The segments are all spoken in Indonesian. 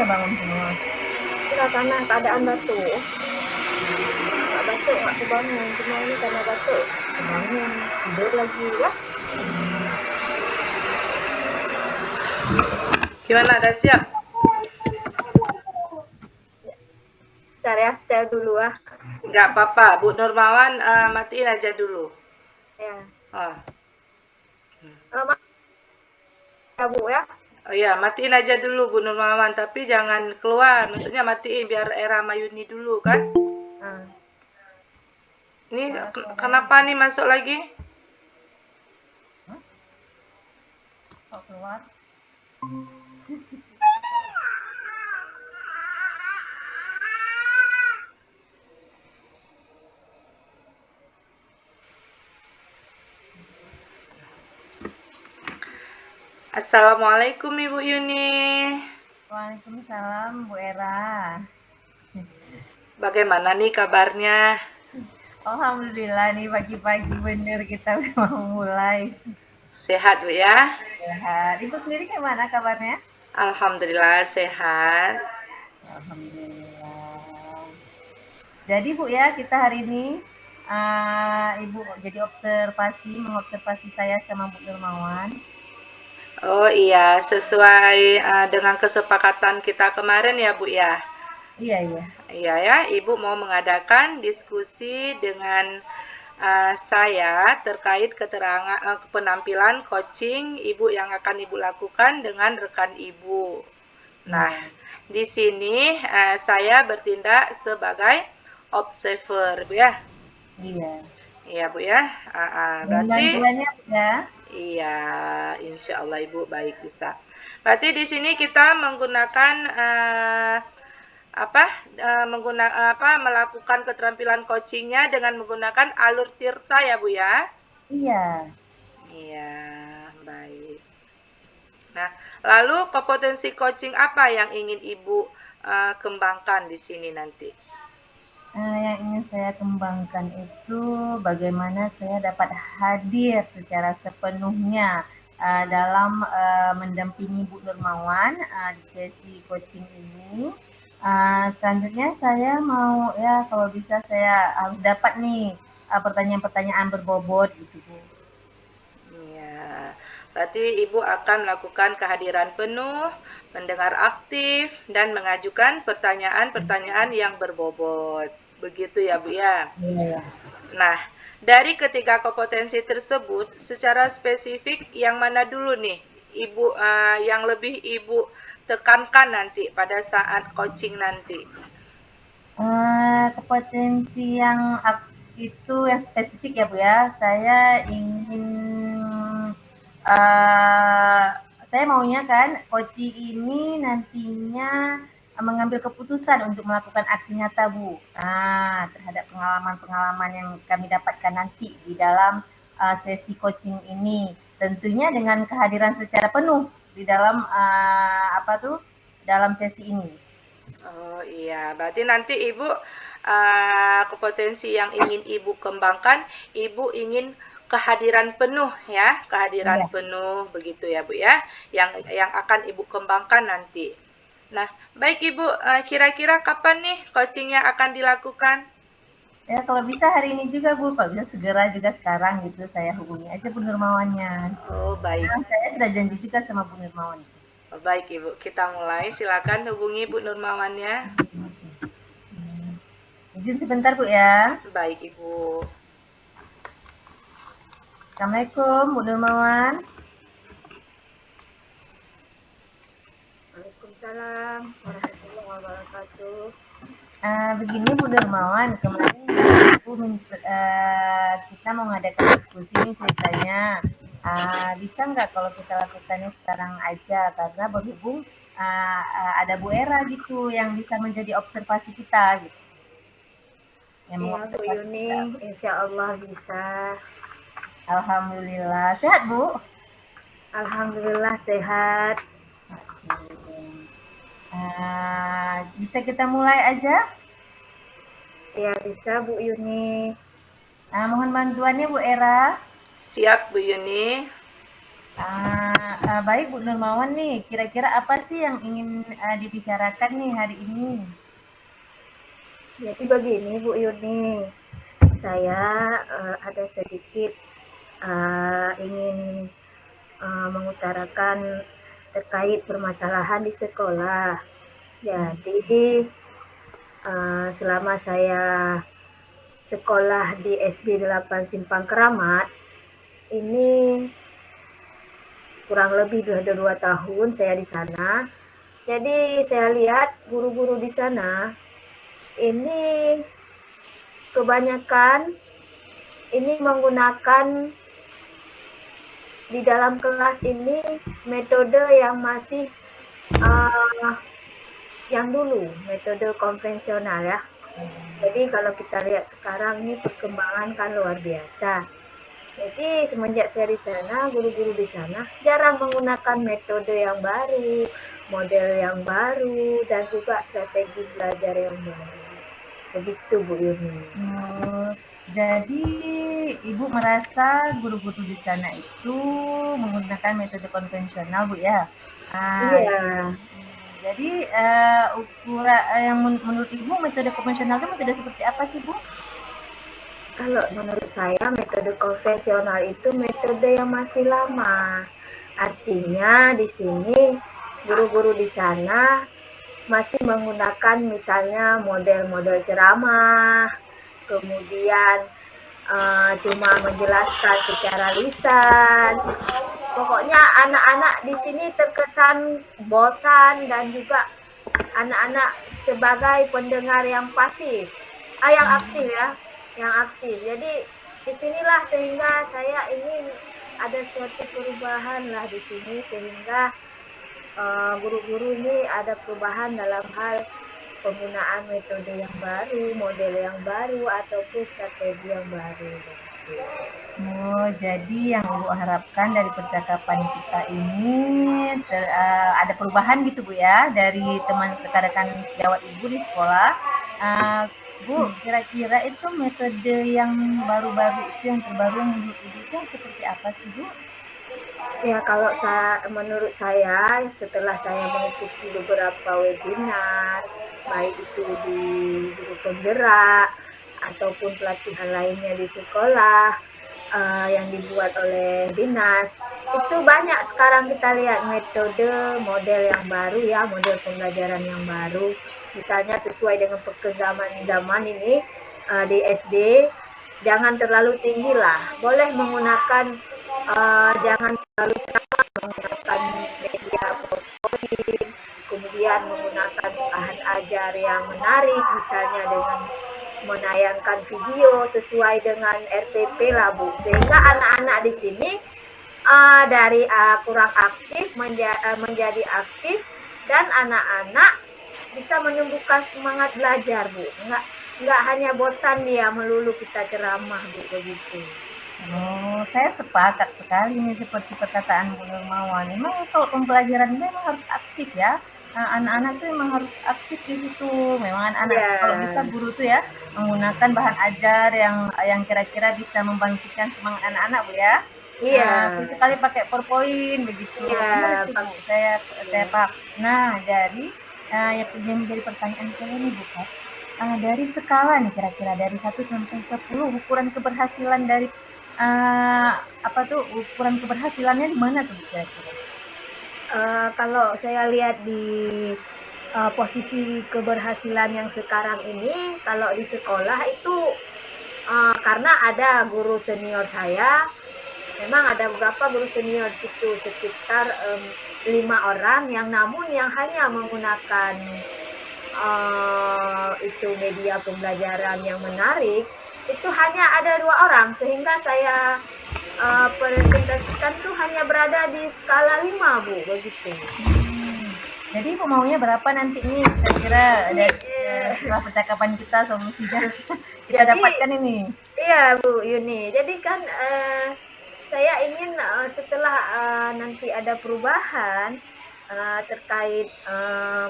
udah bangun semua? Enggak, karena keadaan batuk. Nggak batuk, nggak kebangun. Cuma ini karena batuk, kebangun. Tidur lagi ya. Gimana, udah siap? Cari setel dulu ah. Nggak apa-apa, Bu Nurmawan matiin aja dulu. Ya. Oh. Ya Bu ya. Oh ya, matiin aja dulu Bu Nurmawan, tapi jangan keluar. Maksudnya matiin biar Era Mayuni dulu kan? Nah. Ini kenapa nih masuk lagi? Kok keluar? Assalamualaikum Ibu Yuni. Waalaikumsalam Bu Era. Bagaimana nih kabarnya? Alhamdulillah nih pagi-pagi bener kita udah mau mulai. Sehat Bu ya? Sehat. Ibu sendiri gimana kabarnya? Alhamdulillah sehat. Alhamdulillah. Jadi Bu ya, kita hari ini Ibu jadi mengobservasi saya sama Bu Nurmawan. Oh iya, sesuai dengan kesepakatan kita kemarin ya Bu ya? Iya, iya. Iya ya, Ibu mau mengadakan diskusi dengan saya terkait keterangan penampilan coaching Ibu yang akan Ibu lakukan dengan rekan Ibu. Nah, di sini saya bertindak sebagai observer, Bu ya. Iya. Iya, Bu ya. Berarti bantuannya ya. iya, insya Allah Ibu baik bisa. Berarti di sini kita menggunakan melakukan keterampilan coachingnya dengan menggunakan alur tirta ya Bu ya? Iya. Iya, baik. Nah, lalu kompetensi coaching apa yang ingin Ibu kembangkan di sini nanti? Yang ingin saya kembangkan itu bagaimana saya dapat hadir secara sepenuhnya dalam mendampingi Bu Nurmawan di sesi coaching ini. Selanjutnya saya mau ya kalau bisa saya harus dapat nih pertanyaan-pertanyaan berbobot gitu Bu. Iya, berarti Ibu akan melakukan kehadiran penuh, mendengar aktif, dan mengajukan pertanyaan-pertanyaan yang berbobot. Begitu ya Bu ya? Iya. Nah, dari ketiga kompetensi tersebut, secara spesifik yang mana dulu nih Ibu yang lebih Ibu tekankan nanti pada saat coaching nanti? Kompetensi yang itu yang spesifik ya Bu ya. Saya ingin saya maunya kan coaching ini nantinya mengambil keputusan untuk melakukan aksi nyata Bu. Terhadap pengalaman-pengalaman yang kami dapatkan nanti di dalam sesi coaching ini. Tentunya dengan kehadiran secara penuh di dalam dalam sesi ini. Oh iya, berarti nanti Ibu kompetensi yang ingin Ibu kembangkan, Ibu ingin kehadiran penuh ya, kehadiran penuh begitu ya Bu ya, yang akan Ibu kembangkan nanti. Nah, baik Ibu, kira-kira kapan nih coachingnya akan dilakukan? Ya kalau bisa hari ini juga Bu, kalau bisa segera juga sekarang gitu saya hubungi aja Bu Nurmawannya. Oh baik. Saya sudah janji juga sama Bu Nurmawan. Oh, baik Ibu, kita mulai. Silakan hubungi Bu Nurmawannya. Izin sebentar Bu ya. Baik Ibu. Assalamualaikum Bu Nurmawan. Waalaikumsalam warahmatullahi wabarakatuh. Begini Bu Nurmawan, kemarin kita mau ngadakan diskusi nih ceritanya. Bisa nggak kalau kita lakukannya sekarang aja karena berhubung ada Bu Era gitu yang bisa menjadi observasi kita gitu. Iya Bu Yuni, insya Allah bisa. Alhamdulillah. Sehat Bu? Alhamdulillah sehat. Bisa kita mulai aja? Ya bisa Bu Yuni. Mohon bantuannya Bu Era. Siap Bu Yuni. Baik Bu Nurmawan nih, kira-kira apa sih yang ingin dibicarakan nih hari ini? Jadi begini Bu Yuni, saya ada sedikit ingin mengutarakan terkait permasalahan di sekolah. Jadi selama saya sekolah di SD 8 Simpang Keramat, ini kurang lebih sudah 2 tahun saya di sana. Jadi saya lihat guru-guru di sana ini kebanyakan ini menggunakan di dalam kelas ini metode yang masih uh, yang dulu, metode konvensional ya. Jadi kalau kita lihat sekarang ini perkembangan kan luar biasa. Jadi semenjak saya di sana, guru-guru di sana jarang menggunakan metode yang baru, model yang baru, dan juga strategi belajar yang baru. Begitu Bu Yuni. Jadi Ibu merasa guru-guru di sana itu menggunakan metode konvensional Bu ya? Iya. Jadi ukuran yang menurut Ibu metode konvensional itu metode seperti apa sih Bu? Kalau menurut saya metode konvensional itu metode yang masih lama. Artinya di sini guru-guru di sana masih menggunakan misalnya model-model ceramah, kemudian cuma menjelaskan secara lisan. Pokoknya anak-anak di sini terkesan bosan dan juga anak-anak sebagai pendengar yang pasif, yang aktif ya, yang aktif. Jadi disinilah sehingga saya ingin ada suatu perubahan lah di sini sehingga guru-guru ini ada perubahan dalam hal penggunaan metode yang baru, model yang baru ataupun strategi yang baru. Jadi yang Ibu harapkan dari percakapan kita ini ada perubahan gitu Bu ya dari teman rekan-rekan sejawat Ibu di sekolah. Bu, kira-kira itu metode yang baru-baru itu yang terbaru yang menurut Ibu itu seperti apa sih Bu? Ya kalau menurut saya setelah saya mengikuti beberapa webinar, baik itu di guru penggerak ataupun pelatihan lainnya di sekolah yang dibuat oleh dinas, itu banyak sekarang kita lihat metode model yang baru ya, model pembelajaran yang baru. Misalnya sesuai dengan perkembangan zaman ini di SD, jangan terlalu tinggi lah, boleh menggunakan jangan terlalu cepat menggunakan media PowerPoint, kemudian menggunakan bahan ajar yang menarik, misalnya dengan menayangkan video sesuai dengan RPP lah Bu, sehingga anak-anak di sini dari kurang aktif menjadi aktif dan anak-anak bisa menumbuhkan semangat belajar Bu, nggak hanya bosan dia melulu kita ceramah Bu, begitu. Saya sepakat sekali nih seperti perkataan Bu Nurmawan. Memang kalau pembelajaran memang harus aktif ya. Anak-anak tuh memang harus aktif di situ. Memang anak-anak kalau bisa guru tuh ya menggunakan bahan ajar yang kira-kira bisa membangkitkan semangat anak-anak Bu ya. Iya. Sekali pakai PowerPoint begitu. Iya. Saya Pak. Nah, jadi yang menjadi pertanyaan saya nih Bu Kak. Dari skala nih kira-kira dari 1 sampai 10 ukuran keberhasilan dari ukuran keberhasilannya di mana tuh kira-kira? Kalau saya lihat di posisi keberhasilan yang sekarang ini, kalau di sekolah itu karena ada guru senior saya, memang ada beberapa guru senior di situ sekitar 5 orang yang namun yang hanya menggunakan itu media pembelajaran yang menarik itu hanya ada 2 orang, sehingga saya presentasikan tuh hanya berada di skala 5 Bu, begitu. Jadi Ibu maunya berapa nanti nih kira-kira setelah percakapan kita solusinya kita dapatkan ini? Iya Bu Yuni, jadi kan saya ingin setelah nanti ada perubahan terkait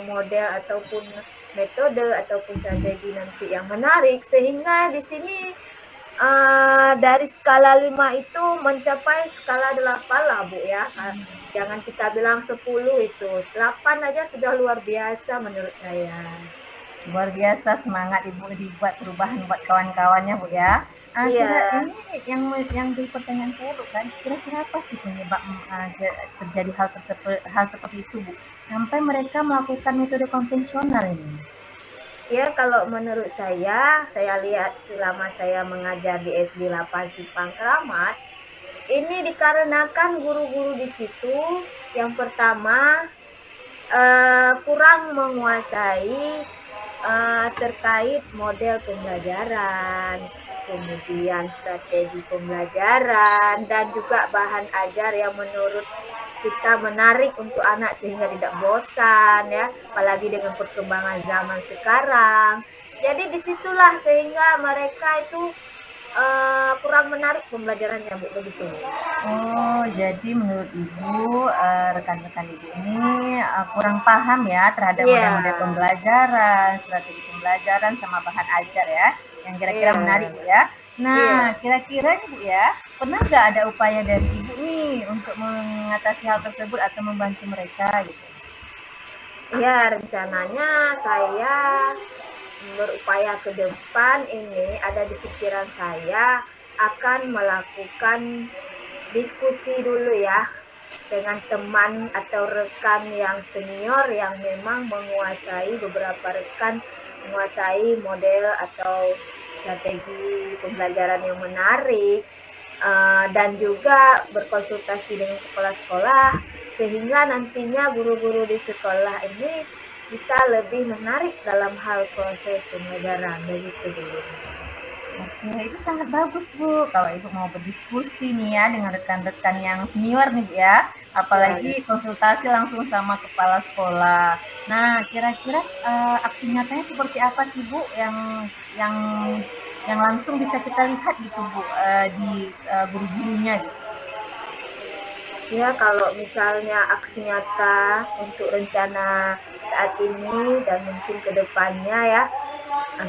model ataupun metode ataupun strategi nanti yang menarik, sehingga di sini Dari skala 5 itu mencapai skala 8 lah Bu ya. Jangan kita bilang 10 itu, 8 aja sudah luar biasa menurut saya. Luar biasa semangat Ibu dibuat perubahan buat kawan-kawannya Bu ya. Kira Iya. ini yang jadi pertanyaan saya Bu kan, kira-kira apa sih penyebab terjadi hal seperti itu Bu? Sampai mereka melakukan metode konvensional ini. Ya, kalau menurut saya lihat selama saya mengajar di SD 8 Simpang Keramat, ini dikarenakan guru-guru di situ yang pertama kurang menguasai terkait model pembelajaran, kemudian strategi pembelajaran, dan juga bahan ajar yang menurut kita menarik untuk anak sehingga tidak bosan ya, apalagi dengan perkembangan zaman sekarang. Jadi disitulah sehingga mereka itu kurang menarik pembelajarannya Bu, begitu. Oh, jadi menurut Ibu, rekan-rekan Ibu ini kurang paham ya terhadap model-model Iya, pembelajaran, strategi pembelajaran, sama bahan ajar ya, yang kira-kira menarik iya, Bu ya. iya. Nah, kira-kira nih Bu ya, pernah nggak ada upaya dari Ibu nih untuk mengatasi hal tersebut atau membantu mereka gitu? Ya, rencananya saya berupaya ke depan ini ada di pikiran saya akan melakukan diskusi dulu ya dengan teman atau rekan yang senior yang memang menguasai beberapa rekan menguasai model atau strategi pembelajaran yang menarik dan juga berkonsultasi dengan kepala sekolah sehingga nantinya guru-guru di sekolah ini bisa lebih menarik dalam hal proses pembelajaran begitu dulu. Oke, itu sangat bagus Bu. Kalau Ibu mau berdiskusi nih ya dengan rekan-rekan yang senior nih Bu ya, Ya, apalagi konsultasi langsung sama kepala sekolah. Nah, kira-kira aksi nyatanya seperti apa sih Bu yang yang langsung bisa kita lihat gitu Bu di guru-gurunya gitu? ya kalau misalnya aksi nyata untuk rencana saat ini dan mungkin ke depannya ya,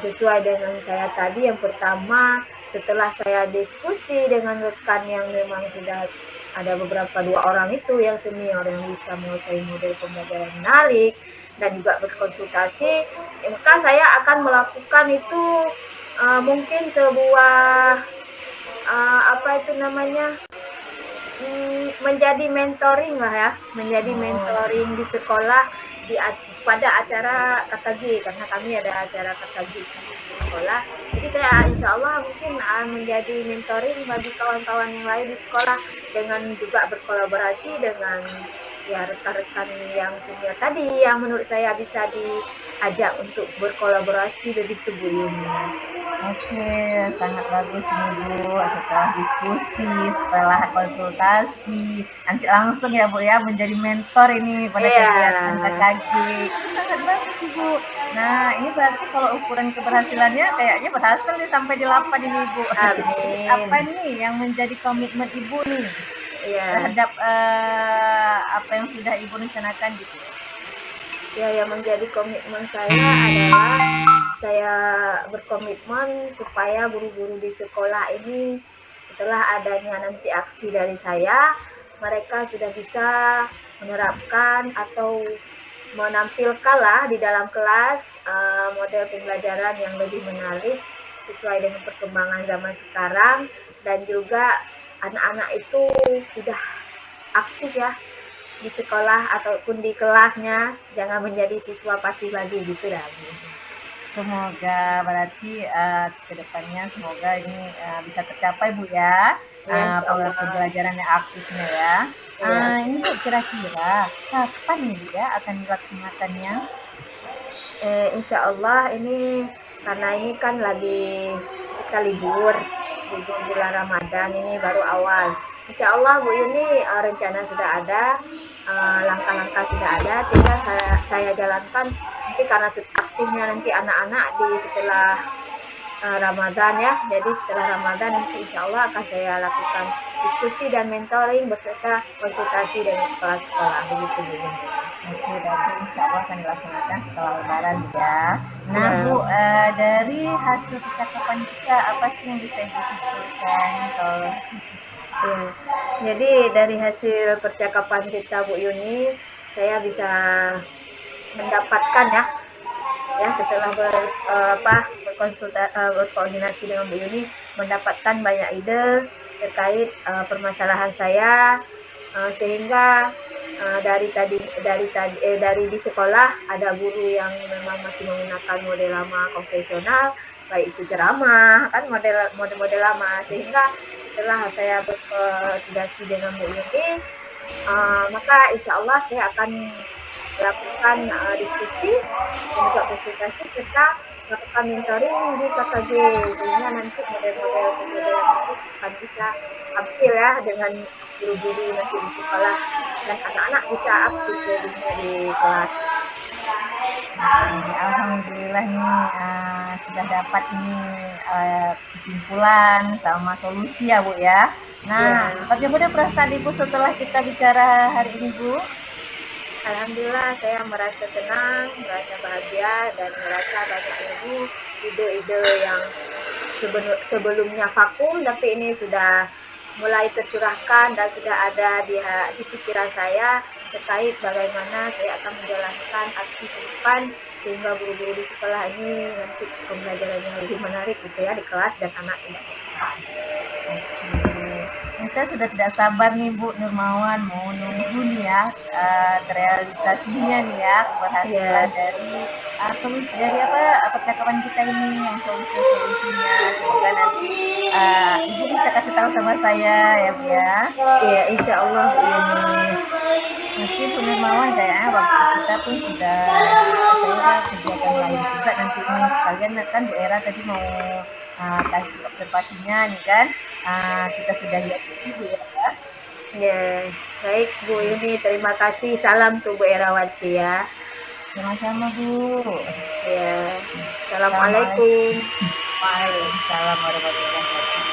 sesuai dengan saya tadi yang pertama setelah saya diskusi dengan rekan yang memang sudah ada beberapa 2 orang itu yang senior yang bisa menguasai model pembelajaran menarik dan juga berkonsultasi, maka saya akan melakukan itu mungkin sebuah apa itu namanya menjadi mentoring lah ya, menjadi Oh, mentoring di sekolah pada acara KKG karena kami ada acara KKG di sekolah. Jadi saya insya Allah mungkin menjadi mentoring bagi kawan-kawan yang lain di sekolah dengan juga berkolaborasi dengan ya rekan-rekan yang senior tadi yang menurut saya bisa diajak untuk berkolaborasi begitu Bu Yuni. oke, sangat bagus nih Bu. Setelah diskusi, setelah konsultasi, nanti langsung ya Bu ya menjadi mentor ini pada Iya, kegiatan KKG. Itu sangat bagus sih Bu. Nah, ini berarti kalau ukuran keberhasilannya kayaknya berhasil nih sampai di 8 ini Bu. Terus apa amin. nih yang menjadi komitmen Ibu nih Iya. terhadap apa yang sudah Ibu rencanakan gitu? Ya, yang menjadi komitmen saya adalah saya berkomitmen supaya guru-guru di sekolah ini setelah adanya nanti aksi dari saya, mereka sudah bisa menerapkan atau menampilkanlah di dalam kelas model pembelajaran yang lebih menarik sesuai dengan perkembangan zaman sekarang dan juga anak-anak itu sudah aktif ya di sekolah ataupun di kelasnya, jangan menjadi siswa pasif lagi gitu dah. Semoga berarti ke depannya semoga ini bisa tercapai Bu ya, Ya, insya Allah. pembelajaran yang aktifnya ya. Ya, Ini Bu kira-kira kapan nih Bu ya akan dilaksanakannya? insya Allah ini karena ini kan lagi kita libur bulan Ramadan ini baru awal. Insya Allah Bu Yuni rencana sudah ada, langkah-langkah sudah ada, tinggal saya jalankan nanti karena aktifnya nanti anak-anak di setelah Ramadan ya. Jadi setelah Ramadan nanti insya Allah akan saya lakukan diskusi dan mentoring beserta konsultasi dengan kepala sekolah begitu Bu. Oke, bagus. Insya Allah akan dilaksanakan setelah Lebaran ya. Nah Ya. Bu, dari hasil percakapan kita apa sih yang bisa Ibu simpulkan kalau Ya. Jadi dari hasil percakapan kita Bu Yuni, saya bisa mendapatkan setelah berkoordinasi dengan Bu Yuni, mendapatkan banyak ide terkait permasalahan saya, sehingga dari di sekolah ada guru yang memang masih menggunakan model lama konvensional, baik itu ceramah kan model lama, sehingga setelah saya berkoordinasi dengan Bu Yuni, maka insya Allah saya akan melakukan diskusi dan juga konsultasi serta melakukan mentoring di KKG, sehingga nanti model-model pembelajaran itu akan bisa ambil ya dengan guru-guru nanti di sekolah, dan anak-anak bisa aktif jadinya di kelas. Alhamdulillah nih sudah dapat nih kesimpulan sama solusi ya Bu ya. Nah, bagaimana perasaan Ibu setelah kita bicara hari ini Bu? Alhamdulillah saya merasa senang, merasa bahagia, dan merasa banyak lagi ide-ide yang sebelumnya vakum, tapi ini sudah mulai tercurahkan dan sudah ada di pikiran saya terkait bagaimana saya akan menjalankan aksi ke depan, sehingga guru-guru di sekolah ini nanti pembelajarannya lebih menarik gitu ya di kelas dan anak tidak bosan. Kita sudah tidak sabar nih Bu Nurmawan mau nunggu nih ya terrealisasinya nih ya keberhasilan dari percakapan kita ini yang solusinya. Semoga nanti Ibu bisa kasih tahu sama saya ya Bu ya. Iya, insya Allah Bu Yuni. Mungkin Bu Nurmawan kayaknya waktu kita pun sudah saya kegiatan lain juga nanti ini sekalian kan Bu Era tadi mau kasih observasinya nih kan. Kita sudah lihat Bu ya. Ya, baik Bu Yuni, terima kasih. Salam tuh Bu Erawati ya. Sama-sama Bu. Ya, assalamualaikum. Waalaikumsalam warahmatullahi wabarakatuh.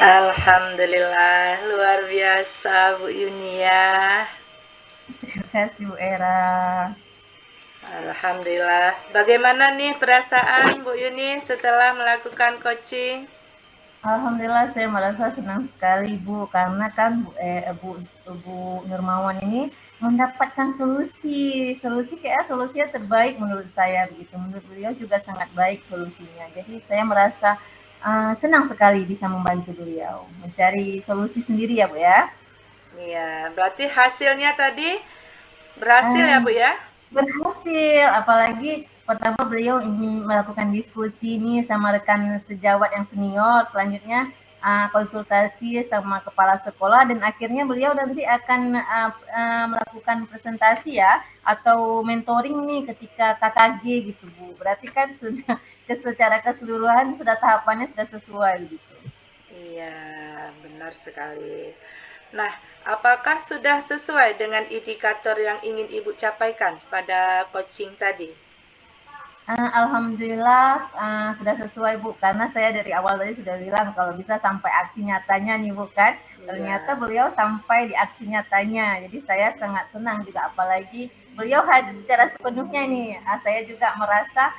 Alhamdulillah, luar biasa Bu Yuni ya. Terima kasih Bu Era. Alhamdulillah. Bagaimana nih perasaan Bu Yuni setelah melakukan coaching? Alhamdulillah saya merasa senang sekali Bu, karena kan Bu Nurmawan ini mendapatkan solusi kayak solusinya terbaik menurut saya begitu. Menurut beliau juga sangat baik solusinya. Jadi saya merasa senang sekali bisa membantu beliau mencari solusi sendiri ya Bu ya. Iya, berarti hasilnya tadi berhasil ya Bu ya? Berhasil, apalagi pertama beliau ingin melakukan diskusi nih sama rekan sejawat yang senior, selanjutnya konsultasi sama kepala sekolah, dan akhirnya beliau nanti akan melakukan presentasi ya atau mentoring nih ketika KKG gitu Bu. Berarti kan sudah secara keseluruhan sudah tahapannya sudah sesuai gitu. Iya, benar sekali. Nah, apakah sudah sesuai dengan indikator yang ingin Ibu capaikan pada coaching tadi? Alhamdulillah sudah sesuai Bu, karena saya dari awal tadi sudah bilang kalau bisa sampai aksi nyatanya nih Bu kan. Ternyata beliau sampai di aksi nyatanya, jadi saya sangat senang juga, apalagi beliau hadir secara sepenuhnya nih. Saya juga merasa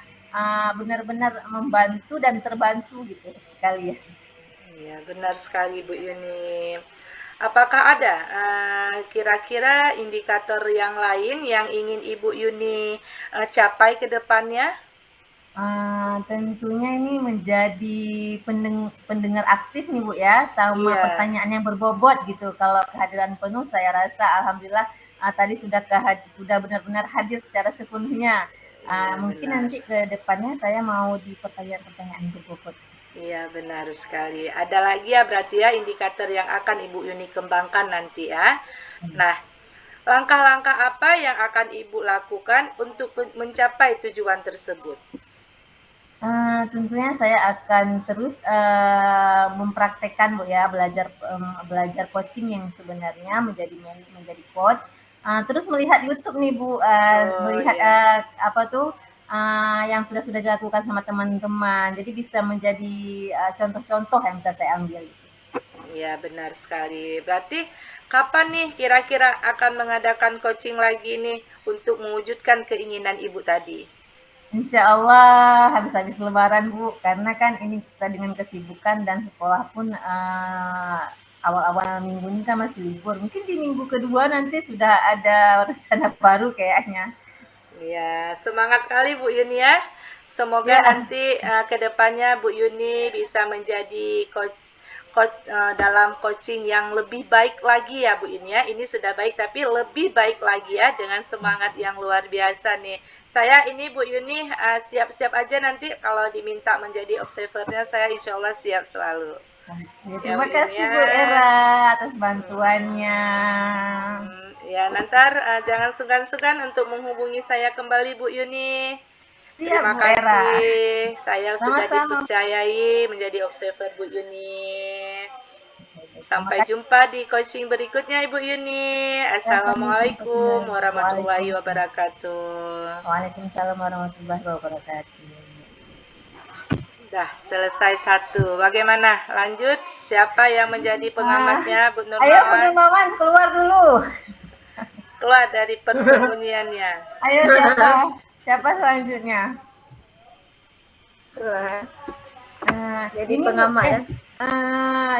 benar-benar membantu dan terbantu gitu sekali ya. Iya, benar sekali Bu Yuni. Apakah ada kira-kira indikator yang lain yang ingin Ibu Yuni capai ke depannya? Tentunya ini menjadi pendengar aktif nih Bu ya, sama pertanyaan yang berbobot gitu. Kalau kehadiran penuh saya rasa alhamdulillah tadi sudah benar-benar hadir secara sepenuhnya. Mungkin benar. Nanti ke depannya saya mau di pertanyaan-pertanyaan berbobot. Iya, benar sekali. Ada lagi ya berarti ya indikator yang akan Ibu Yuni kembangkan nanti ya. Nah, langkah-langkah apa yang akan Ibu lakukan untuk mencapai tujuan tersebut? Tentunya saya akan terus mempraktekkan Bu ya, belajar coaching yang sebenarnya menjadi coach. Terus melihat YouTube nih Bu, melihat yang sudah dilakukan sama teman-teman. Jadi bisa menjadi contoh-contoh yang bisa saya ambil. Iya, benar sekali. Berarti kapan nih kira-kira akan mengadakan coaching lagi nih untuk mewujudkan keinginan Ibu tadi? Insya Allah habis-habis Lebaran Bu, karena kan ini kita dengan kesibukan dan sekolah pun awal-awal minggu ini kan masih libur. Mungkin di minggu kedua nanti sudah ada rencana baru kayaknya. Ya, semangat kali Bu Yuni ya. Semoga Ya. nanti ke depannya Bu Yuni bisa menjadi coach dalam coaching yang lebih baik lagi ya Bu Yuni ya. Ini sudah baik tapi lebih baik lagi ya dengan semangat yang luar biasa nih. Saya ini Bu Yuni siap-siap aja nanti kalau diminta menjadi observernya, saya insya Allah siap selalu. Ya, terima kasih Bu Era atas bantuannya. Ya, nanti jangan sungkan-sungkan untuk menghubungi saya kembali Bu Yuni. Siap, Terima Bu kasih. Era. Saya sudah dipercayai menjadi observer Bu Yuni. Sampai jumpa di coaching berikutnya Ibu Yuni. Assalamualaikum warahmatullahi wabarakatuh. Waalaikumsalam warahmatullahi wabarakatuh. Sudah selesai satu. Bagaimana? Lanjut. Siapa yang menjadi pengamatnya Bu Nurmawan? Ayo Bu Nurmawan keluar dulu. Keluar dari persembunyiannya. Ayo siapa selanjutnya? Jadi pengamat ya.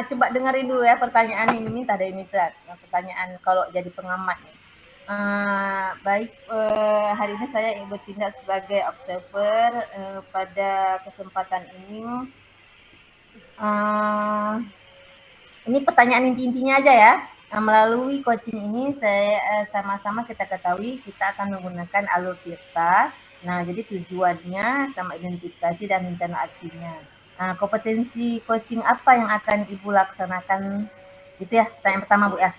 Coba dengerin dulu ya pertanyaan ini, minta dari Mitra. Pertanyaan kalau jadi pengamat. Baik, hari ini saya bertindak sebagai observer. Pada kesempatan ini, ini pertanyaan inti-intinya aja ya. Melalui coaching ini saya sama-sama kita ketahui kita akan menggunakan alur Tirta. Nah, jadi tujuannya sama identifikasi dan rencana aksinya. Nah, kompetensi coaching apa yang akan Ibu laksanakan? Itu ya, pertanyaan pertama Bu ya.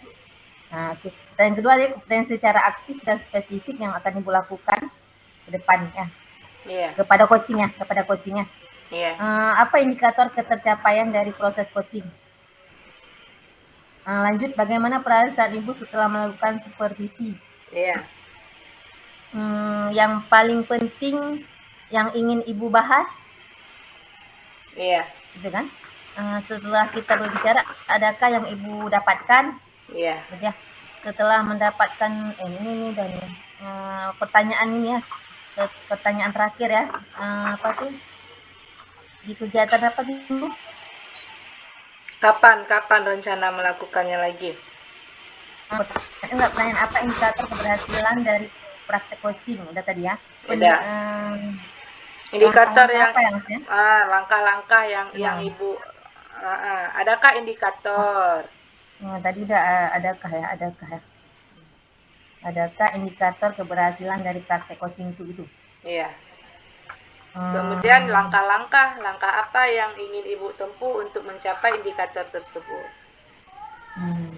Nah, pertanyaan kedua adalah kompetensi secara aktif dan spesifik yang akan Ibu lakukan ke depan ya. Kepada coachingnya. Apa indikator ketercapaian dari proses coaching? Lanjut, bagaimana perasaan Ibu setelah melakukan supervisi? Yang paling penting yang ingin Ibu bahas? Gitu kan? Setelah kita berbicara, adakah yang Ibu dapatkan? Ya. Setelah mendapatkan ini dan pertanyaan ini ya, pertanyaan terakhir ya, apa tuh? Di kegiatan apa Ibu? Kapan rencana melakukannya lagi? Pertanyaan apa indikator keberhasilan dari praktek coaching? Udah tadi ya. Udah. Indikator yang langkah-langkah yang Ibu adakah indikator? Tadi udah adakah ya? Adakah indikator keberhasilan dari praktek coaching itu? Iya. Kemudian langkah-langkah apa yang ingin Ibu tempuh untuk mencapai indikator tersebut?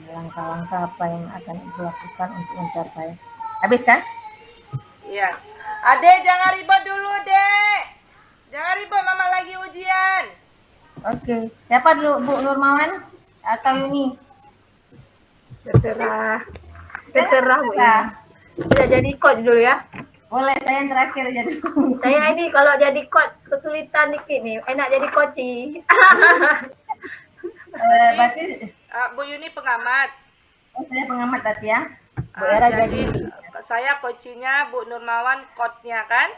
Langkah-langkah apa yang akan Ibu lakukan untuk mencapai? Habis kan? Iya. Adek, jangan ribet dulu, Dek. Jangan ribet, Mama lagi ujian. Oke. Siapa dulu, Bu Nurmawan atau Yuni? Terserah Bu ya. Sudah jadi coach dulu ya. Boleh, saya yang terakhir jadi. Saya ini kalau jadi coach kesulitan dikit nih, enak jadi coachi. Berarti Bu Yuni pengamat. Saya pengamat berarti ya. Bu Era jadi saya coachingnya, Bu Nurmawan coachnya kan?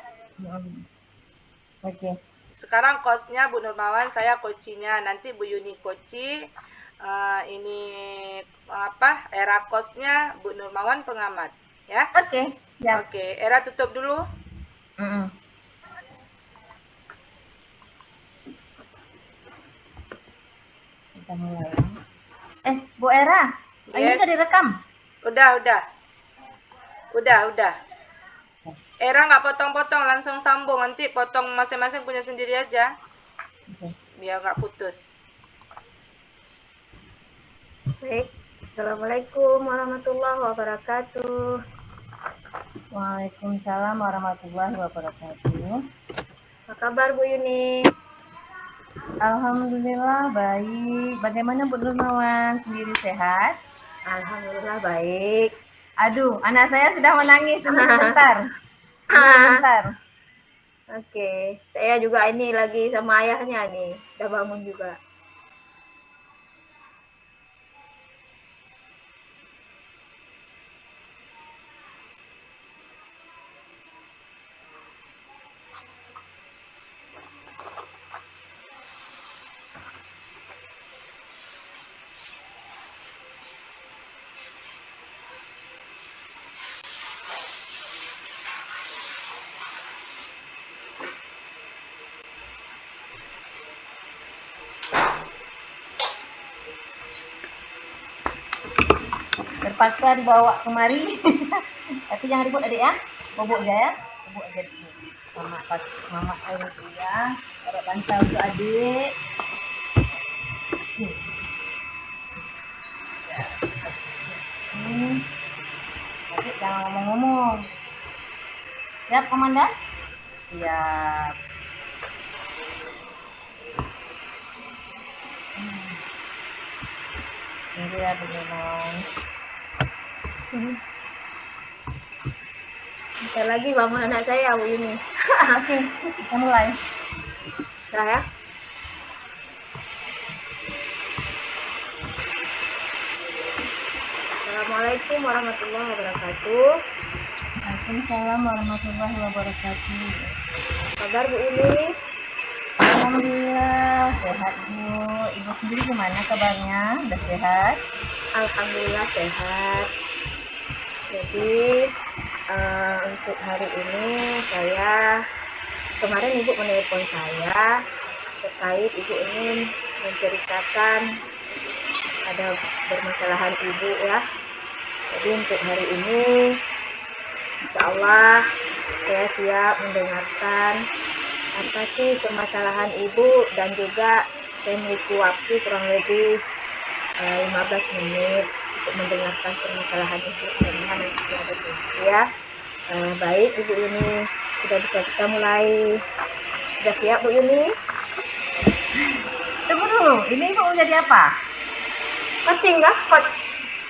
Oke. Sekarang coachnya Bu Nurmawan, saya coachingnya. Nanti Bu Yuni coachi. Ini apa? Era coachnya Bu Nurmawan pengamat, ya? Oke. Siap. Oke, Era tutup dulu. Kita mulai ya. Bu Era, ini udah direkam? Udah. Era nggak potong-potong, langsung sambung. Nanti potong masing-masing punya sendiri aja. Biar nggak putus. Baik. Assalamualaikum warahmatullahi wabarakatuh. Waalaikumsalam warahmatullahi wabarakatuh. Apa kabar Bu Yuni? Alhamdulillah baik. Bagaimana Bu Nurmawan, sendiri sehat? Alhamdulillah baik. Aduh, anak saya sudah menangis. Sebentar. Oke, saya juga ini lagi sama ayahnya nih. Udah bangun juga. terpaksa dibawa kemari. Tapi jangan ribut adik ya, bobok aja ya, bobok aja di sini. Mama air itu ya, taruh bantal untuk adik. Adik jangan ngomong-ngomong. Siap komandan? Siap. Ini ya teman-teman. Bentar lagi bangun anak saya Bu ini. Oke, kita mulai. Dah ya. Assalamualaikum warahmatullahi wabarakatuh. Waalaikumsalam warahmatullahi wabarakatuh. Kabar Bu ini? Alhamdulillah sehat Bu. Ibu sendiri gimana kabarnya? Udah sehat? Alhamdulillah sehat. Jadi untuk hari ini kemarin Ibu menelpon saya terkait Ibu ingin menceritakan ada permasalahan Ibu ya. Jadi untuk hari ini insya Allah saya siap mendengarkan apa sih permasalahan Ibu, dan juga saya memiliki waktu kurang lebih 15 menit untuk mendengarkan permasalahan Ibu. Mudah-mudahan nanti ada solusi ya. Baik Ibu Yuni, sudah bisa kita mulai. Sudah siap Bu Yuni? Tunggu dulu, ini Ibu mau jadi apa? Coaching kah? Coach?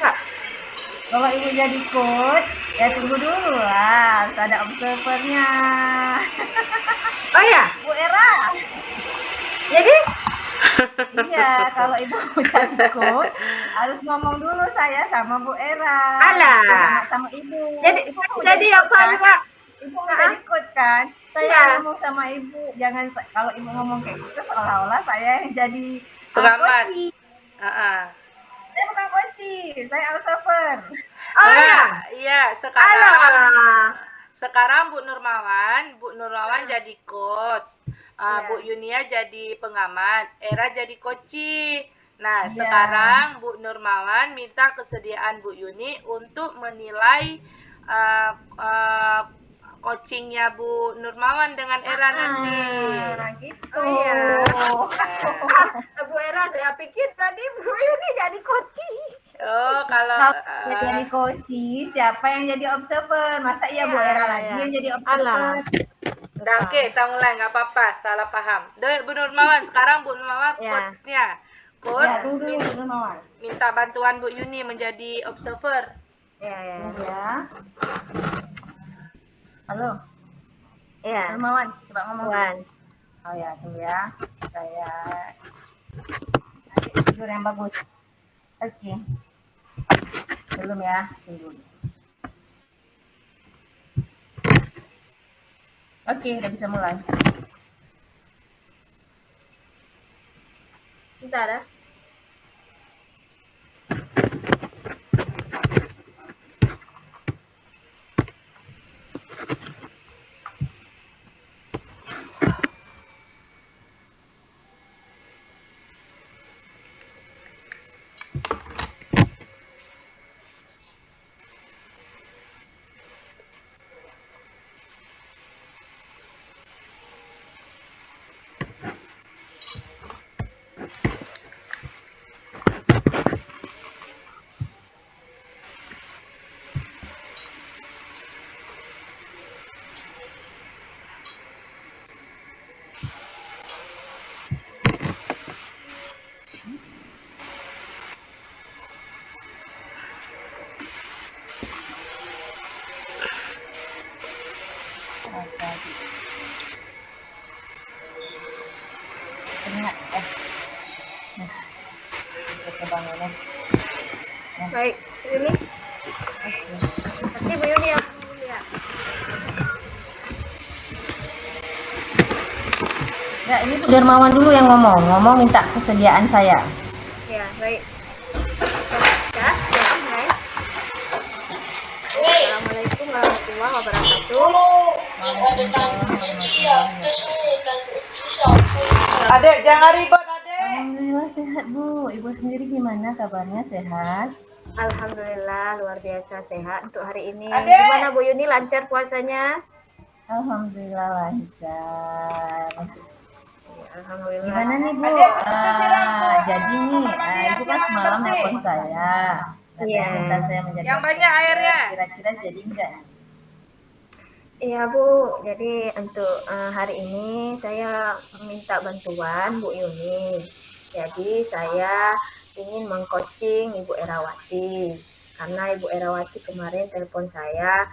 Kak? Kalau Ibu jadi coach, ya tunggu dulu lah, harus ada observernya. Oh ya? Bu Era. Jadi? Iya, kalau Ibu mau jadi coach, harus ngomong dulu saya sama Bu Era. Alah. Sama Ibu. Jadi Ibu mau jadi coach apa kan? juga? Ibu mau jadi coach kan? Saya Iya. ngomong sama Ibu, jangan kalau Ibu ngomong kayak gitu seolah-olah saya yang jadi Pengamat. coaching. Heeh. Saya bukan coaching, saya observer. Oh ya? Enggak, iya sekarang Alah. sekarang Bu Nurmawan jadi coach. Iya. Bu Yunia jadi pengamat, Era jadi coaching. Nah, Iya. sekarang Bu Nurmawan minta kesediaan Bu Yuni untuk menilai coachingnya Bu Nurmawan dengan Era nanti. Nah, gitu. Oh, iya. Oh. Bu Era, saya pikir tadi Bu Yuni jadi coaching. Oh, kalau Kalau jadi coaching, siapa yang jadi observer? Masa iya Bu Iya, Era iya. lagi yang jadi observer? Alah. udah oke, kita mulai, nggak apa-apa, salah paham. Deh, Bu Nurmawan, sekarang Bu Nurmawan Ya. coachnya. Coach Ya, tunggu dulu Bu Nurmawan. minta bantuan Bu Yuni menjadi observer. Ya. Tunggu ya. Halo, Ya. Nurmawan, coba ngomong. Wan. Oh ya, tunggu ya. Saya tidur yang bagus. Oke. Belum ya, tunggu. Oke, udah bisa mulai. Bentar ya. Ingat, Nah, kita bangun ya. Baik, Bu Yuni. Oke. Nanti Bu Yuni yang ngomong ya. Ya, ini Bu Dermawan dulu yang ngomong minta kesediaan saya. Ya, baik. Ya, mulai. Assalamualaikum warahmatullahi wabarakatuh. Waalaikumsalam warahmatullahi wabarakatuh. Adek, jangan ribet, Adek. Alhamdulillah sehat Bu. Ibu sendiri gimana kabarnya, sehat? Alhamdulillah luar biasa sehat untuk hari ini. Adek. Gimana Bu Yuni, lancar puasanya? Alhamdulillah lancar. Alhamdulillah. Gimana nih Bu? Adek, itu siram tuh, Jadi nih, kamar mandi yang Ibu kan siang semalam bersih. nelpon saya. Katanya Iya. minta saya menjadi Yang banyak airnya. Kira-kira jadi enggak? Iya Bu, jadi untuk hari ini saya minta bantuan Bu Yuni. Jadi saya ingin mengcoaching Ibu Erawati. Karena Ibu Erawati kemarin telepon saya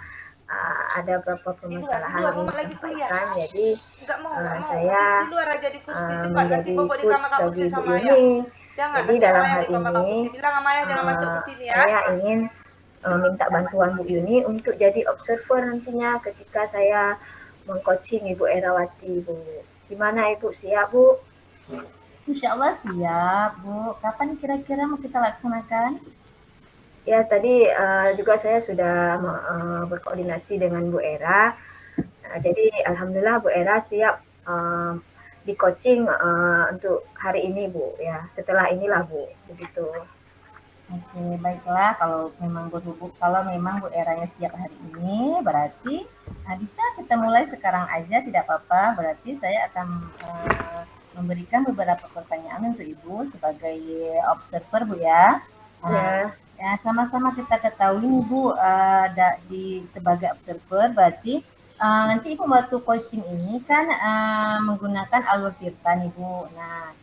ada beberapa permasalahan yang ingin disampaikan. Jadi Enggak mau. saya Di luar aja di kursi cepat. Nanti menjadi bobo di coach kamar Kak bagi Putri Bu sama ayah. Yuni. Jangan, Jadi nanti dalam sama ayah hal di kamar Kak ini Putri. Bilang sama ayah jangan masuk ke sini ya. saya ingin minta bantuan Bu Yuni untuk jadi observer nantinya ketika saya mengcoaching Ibu Erawati, Bu. Gimana Ibu, siap Bu? Insya Allah siap Bu. Kapan kira-kira mau kita laksanakan? Ya tadi juga saya sudah berkoordinasi dengan Bu Era. Jadi alhamdulillah Bu Era siap di coaching untuk hari ini Bu ya. Setelah inilah Bu, begitu. Oke, baiklah. Kalau memang Bu Eranya siap hari ini, berarti bisa kita mulai sekarang aja, tidak apa-apa. Berarti saya akan memberikan beberapa pertanyaan untuk Ibu sebagai observer Bu ya. Ya, sama-sama kita ketahui nih Bu, sebagai observer berarti nanti Ibu waktu coaching ini kan menggunakan alur tirta nih Bu. Nah,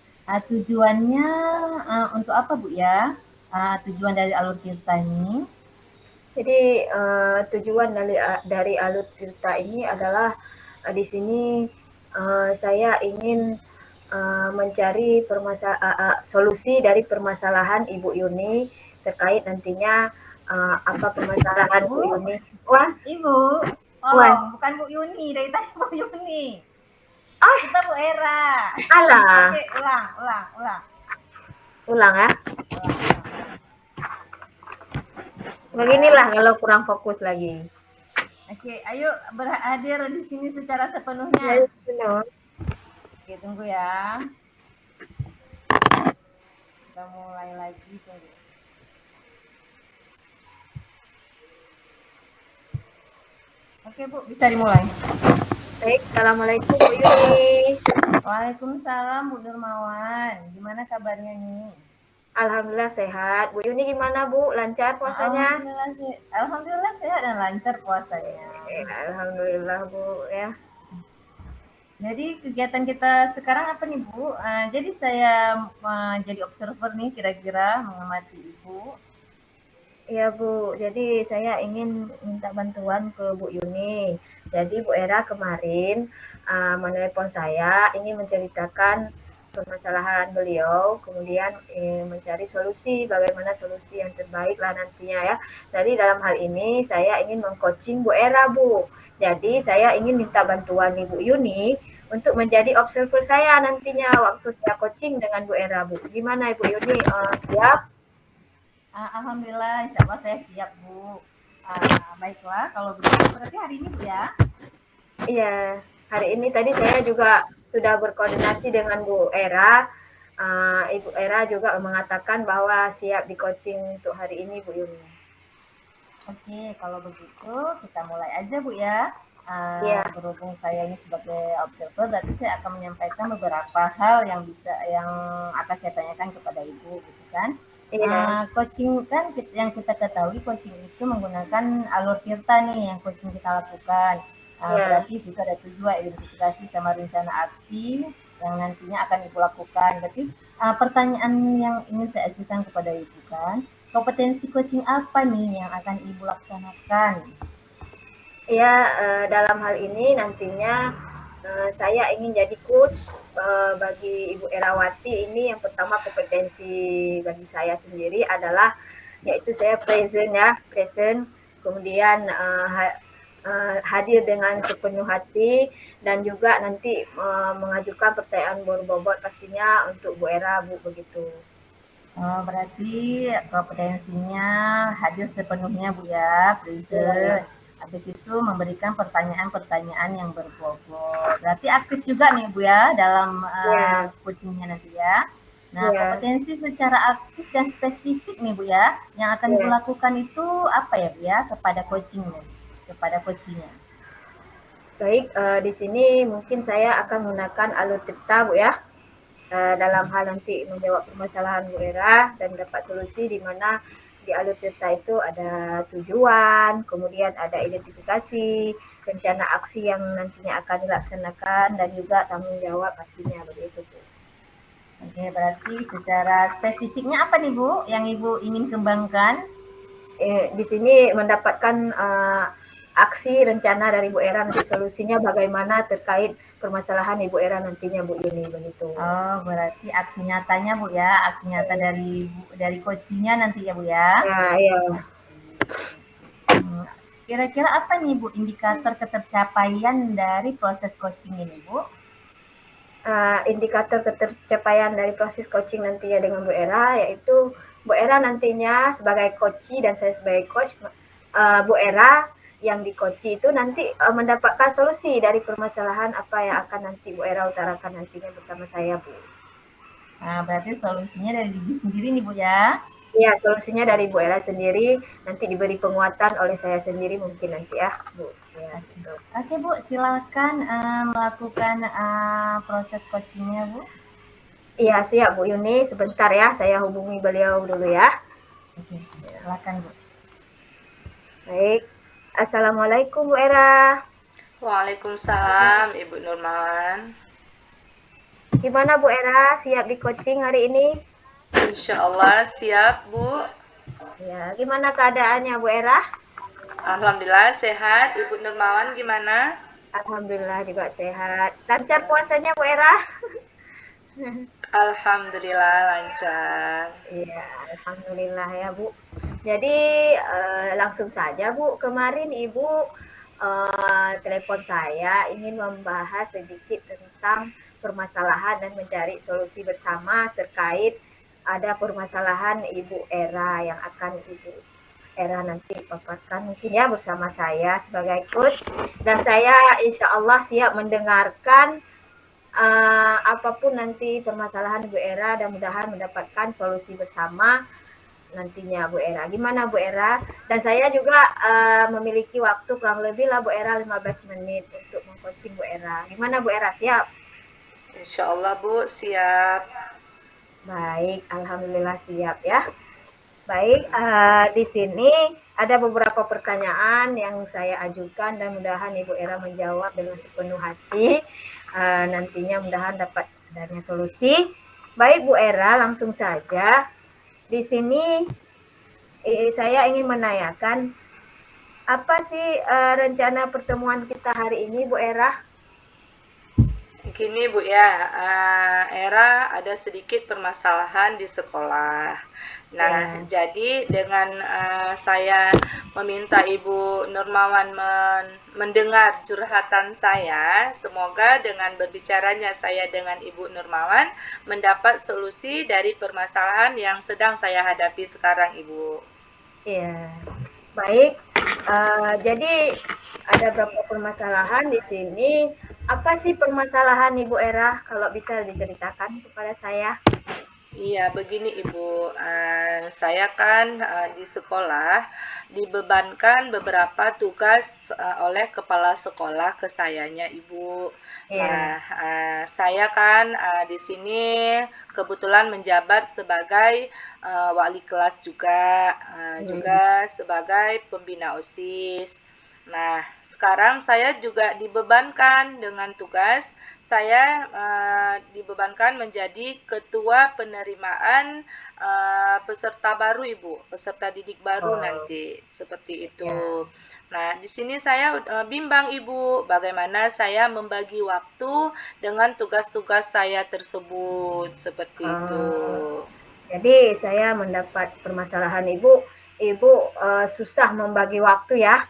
tujuannya untuk apa Bu ya? Tujuan dari alur tirta ini? Jadi tujuan dari alur tirta ini adalah di sini saya ingin mencari solusi dari permasalahan Ibu Yuni terkait nantinya apa permasalahan Bu Yuni. Wah, Ibu, bukan Bu Yuni, dari tadi Bu Yuni. Kita Bu Era. Alah. Oke, Ulang ya. Beginilah kalau kurang fokus lagi. Oke, ayo berhadir di sini secara sepenuhnya. Oke, tunggu ya. Kita mulai lagi, tunggu. Oke Bu, bisa dimulai. Baik, Assalamualaikum Bu Yuni. Waalaikumsalam Bu Nurmawan. Gimana kabarnya nih? Alhamdulillah sehat. Bu Yuni gimana Bu? Lancar puasanya? Alhamdulillah sehat dan lancar puasanya. Alhamdulillah Bu ya. Jadi kegiatan kita sekarang apa nih Bu? Jadi saya jadi observer nih kira-kira mengamati Ibu. Iya Bu, jadi saya ingin minta bantuan ke Bu Yuni. Jadi Bu Era kemarin menelepon saya ingin menceritakan permasalahan beliau, kemudian mencari solusi, bagaimana solusi yang terbaik lah nantinya ya. Jadi dalam hal ini saya ingin mengcoaching Bu Era Bu. Jadi saya ingin minta bantuan Ibu Yuni untuk menjadi observer saya nantinya waktu saya coaching dengan Bu Era Bu. Gimana Ibu Yuni, siap? Alhamdulillah, insya Allah saya siap Bu. Baiklah, kalau begitu berarti hari ini Bu ya? Iya, hari ini tadi saya juga sudah berkoordinasi dengan Bu Era. Ibu Era juga mengatakan bahwa siap di coaching untuk hari ini Bu Yuni. Oke, kalau begitu kita mulai aja Bu ya. Berhubung saya ini sebagai observer, berarti saya akan menyampaikan beberapa hal yang akan saya tanyakan kepada Ibu, gitu kan? Coaching kan yang kita ketahui coaching itu menggunakan alur tirta nih yang coaching kita lakukan. Berarti juga ada tujuan identifikasi sama rencana aksi yang nantinya akan Ibu lakukan. Berarti pertanyaan yang ingin saya ajukan kepada Ibu kan, kompetensi coaching apa nih yang akan Ibu laksanakan? Ya, dalam hal ini nantinya saya ingin jadi coach bagi Ibu Erawati. Ini yang pertama kompetensi bagi saya sendiri adalah yaitu saya present, kemudian hadir dengan sepenuh hati dan juga nanti mengajukan pertanyaan berbobot pastinya untuk Bu Era Bu begitu. Berarti kompetensinya hadir sepenuhnya Bu ya, present. Habis itu memberikan pertanyaan-pertanyaan yang berbobot. Berarti aktif juga nih Bu ya dalam coachingnya nanti ya. Nah, Iya, kompetensi secara aktif dan spesifik nih Bu ya, yang akan Ibu iya. lakukan itu apa ya Bu ya kepada coachingnya, kepada coachingnya. Baik, di sini mungkin saya akan menggunakan alutsista Bu ya, dalam hal nanti menjawab permasalahan Bu Era dan dapat solusi di mana di alutsista itu ada tujuan, kemudian ada identifikasi, rencana aksi yang nantinya akan dilaksanakan dan juga tanggung jawab pastinya begitu Bu. Oke, berarti secara spesifiknya apa nih Bu yang Ibu ingin kembangkan? Di sini mendapatkan aksi rencana dari Bu Era nanti solusinya bagaimana terkait permasalahan Ibu Era nantinya Bu Yuni begitu. Oh, berarti aksi nyatanya Bu ya, aksi nyata dari coachingnya nanti ya Bu ya. Ya, ya. Hmm, kira-kira apa nih Bu indikator ketercapaian dari proses coaching ini Bu? Indikator ketercapaian dari proses coaching nantinya dengan Bu Era yaitu Bu Era nantinya sebagai coach dan saya sebagai coach, Bu Era yang di coach itu nanti mendapatkan solusi dari permasalahan apa yang akan nanti Bu Era utarakan nantinya bersama saya Bu. Nah, berarti solusinya dari diri sendiri nih Bu ya. Iya, solusinya dari Bu Ella sendiri, nanti diberi penguatan oleh saya sendiri mungkin nanti ya, Bu. Ya, Oke, gitu. Oke Bu, silakan melakukan proses coachingnya Bu. Iya, siap Bu Yuni. Sebentar ya, saya hubungi beliau dulu ya. Oke, silakan Bu. Baik. Assalamualaikum Bu Era. Waalaikumsalam Ibu Nurmawan. Gimana Bu Era? Siap di coaching hari ini? Insya Allah siap Bu. Ya, gimana keadaannya Bu Era? Alhamdulillah sehat. Ibu Nurmawan gimana? Alhamdulillah juga sehat. Lancar puasanya Bu Era? Alhamdulillah lancar. Iya, alhamdulillah ya Bu. Jadi langsung saja Bu, kemarin Ibu telepon saya ingin membahas sedikit tentang permasalahan dan mencari solusi bersama terkait ada permasalahan Ibu Era yang akan Ibu Era nanti paparkan mungkin ya bersama saya sebagai coach dan saya insya Allah siap mendengarkan apapun nanti permasalahan Bu Era dan mudah-mudahan mendapatkan solusi bersama nantinya Bu Era. Gimana Bu Era? Dan saya juga memiliki waktu kurang lebih lah Bu Era 15 menit untuk mengcoaching Bu Era. Gimana Bu Era? Siap? Insya Allah Bu siap. Baik, alhamdulillah siap ya. Baik, di sini ada beberapa pertanyaan yang saya ajukan dan mudah-mudahan Ibu Era menjawab dengan sepenuh hati. Nantinya mudah-mudahan dapat adanya solusi. Baik Bu Era, langsung saja. Di sini saya ingin menanyakan apa sih rencana pertemuan kita hari ini Bu Era? Gini Bu ya, Era ada sedikit permasalahan di sekolah. Nah, jadi dengan saya meminta Ibu Nurmawan mendengar curhatan saya, semoga dengan berbicaranya saya dengan Ibu Nurmawan mendapat solusi dari permasalahan yang sedang saya hadapi sekarang, Ibu. Iya, baik. Jadi ada beberapa permasalahan di sini. Apa sih permasalahan Ibu Era? Kalau bisa diceritakan kepada saya. Iya, begini Ibu, saya kan di sekolah dibebankan beberapa tugas oleh kepala sekolah ke sayanya Ibu. Nah, Iya. saya kan di sini kebetulan menjabat sebagai wali kelas juga, Hmm. juga sebagai pembina OSIS. Nah, sekarang saya juga dibebankan dengan tugas saya dibebankan menjadi ketua penerimaan peserta baru Ibu, peserta didik baru Oh, nanti, seperti ya. itu. Nah, di sini saya bimbang Ibu, bagaimana saya membagi waktu dengan tugas-tugas saya tersebut, seperti itu. Jadi saya mendapat permasalahan Ibu. Ibu susah membagi waktu ya,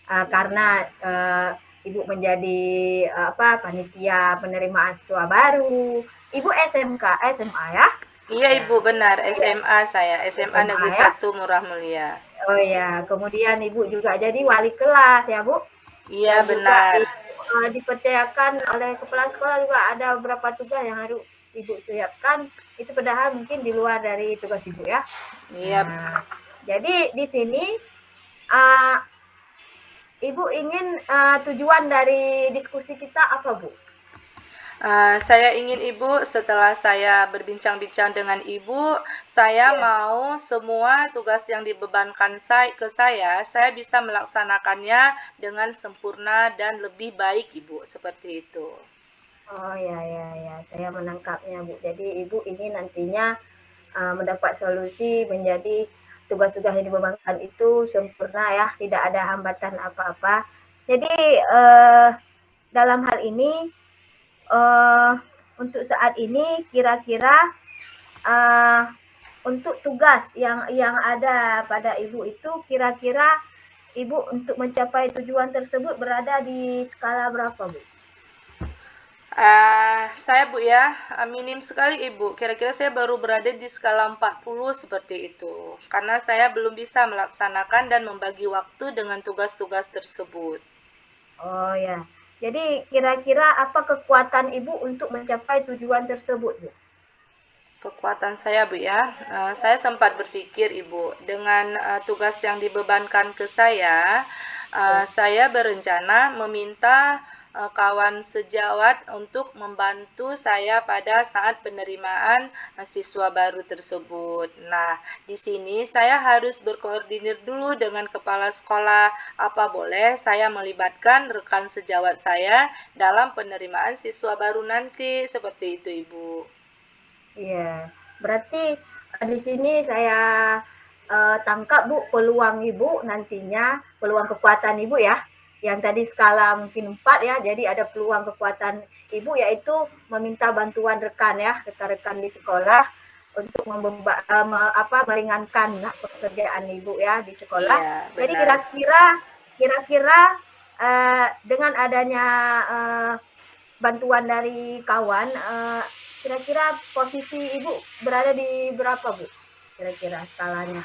karena Ibu menjadi apa panitia penerimaan siswa baru. Ibu SMK, SMA ya? Iya Ya, Ibu, benar, iya, SMA saya, SMA SMA Negeri ya. 1 Murah Mulia. Oh ya, kemudian Ibu juga jadi wali kelas ya Bu, Iya, dan juga benar. Ibu dipercayakan oleh kepala sekolah juga ada beberapa tugas yang harus Ibu siapkan. itu padahal mungkin di luar dari tugas Ibu ya. Iya. Nah, jadi di sini uh, Ibu ingin tujuan dari diskusi kita apa, Bu? Saya ingin Ibu, setelah saya berbincang-bincang dengan Ibu, saya Ya. mau semua tugas yang dibebankan ke saya bisa melaksanakannya dengan sempurna dan lebih baik, Ibu. Seperti itu. Oh ya, saya menangkapnya, Bu. Jadi Ibu ini nantinya mendapat solusi menjadi tugas-tugas yang dibebankan itu sempurna ya, tidak ada hambatan apa-apa. Jadi dalam hal ini untuk saat ini kira-kira untuk tugas yang ada pada Ibu itu kira-kira Ibu untuk mencapai tujuan tersebut berada di skala berapa, Bu? Saya Bu ya, minim sekali Ibu. Kira-kira saya baru berada di skala 40 seperti itu. Karena saya belum bisa melaksanakan dan membagi waktu dengan tugas-tugas tersebut. Oh ya. Jadi kira-kira apa kekuatan Ibu untuk mencapai tujuan tersebut, Bu? Kekuatan saya Bu ya, saya sempat berpikir Ibu, dengan tugas yang dibebankan ke saya berencana meminta kawan sejawat untuk membantu saya pada saat penerimaan siswa baru tersebut. Nah, di sini saya harus berkoordinir dulu dengan kepala sekolah. Apa boleh saya melibatkan rekan sejawat saya dalam penerimaan siswa baru nanti, seperti itu Ibu. Iya, berarti di sini saya tangkap Bu peluang Ibu nantinya, peluang kekuatan Ibu ya, yang tadi skala mungkin 4 ya, jadi ada peluang kekuatan Ibu yaitu meminta bantuan rekan ya, rekan-rekan di sekolah untuk meringankan pekerjaan Ibu ya di sekolah. Iya, Jadi benar. kira-kira dengan adanya bantuan dari kawan, kira-kira posisi Ibu berada di berapa, Bu? Kira-kira skalanya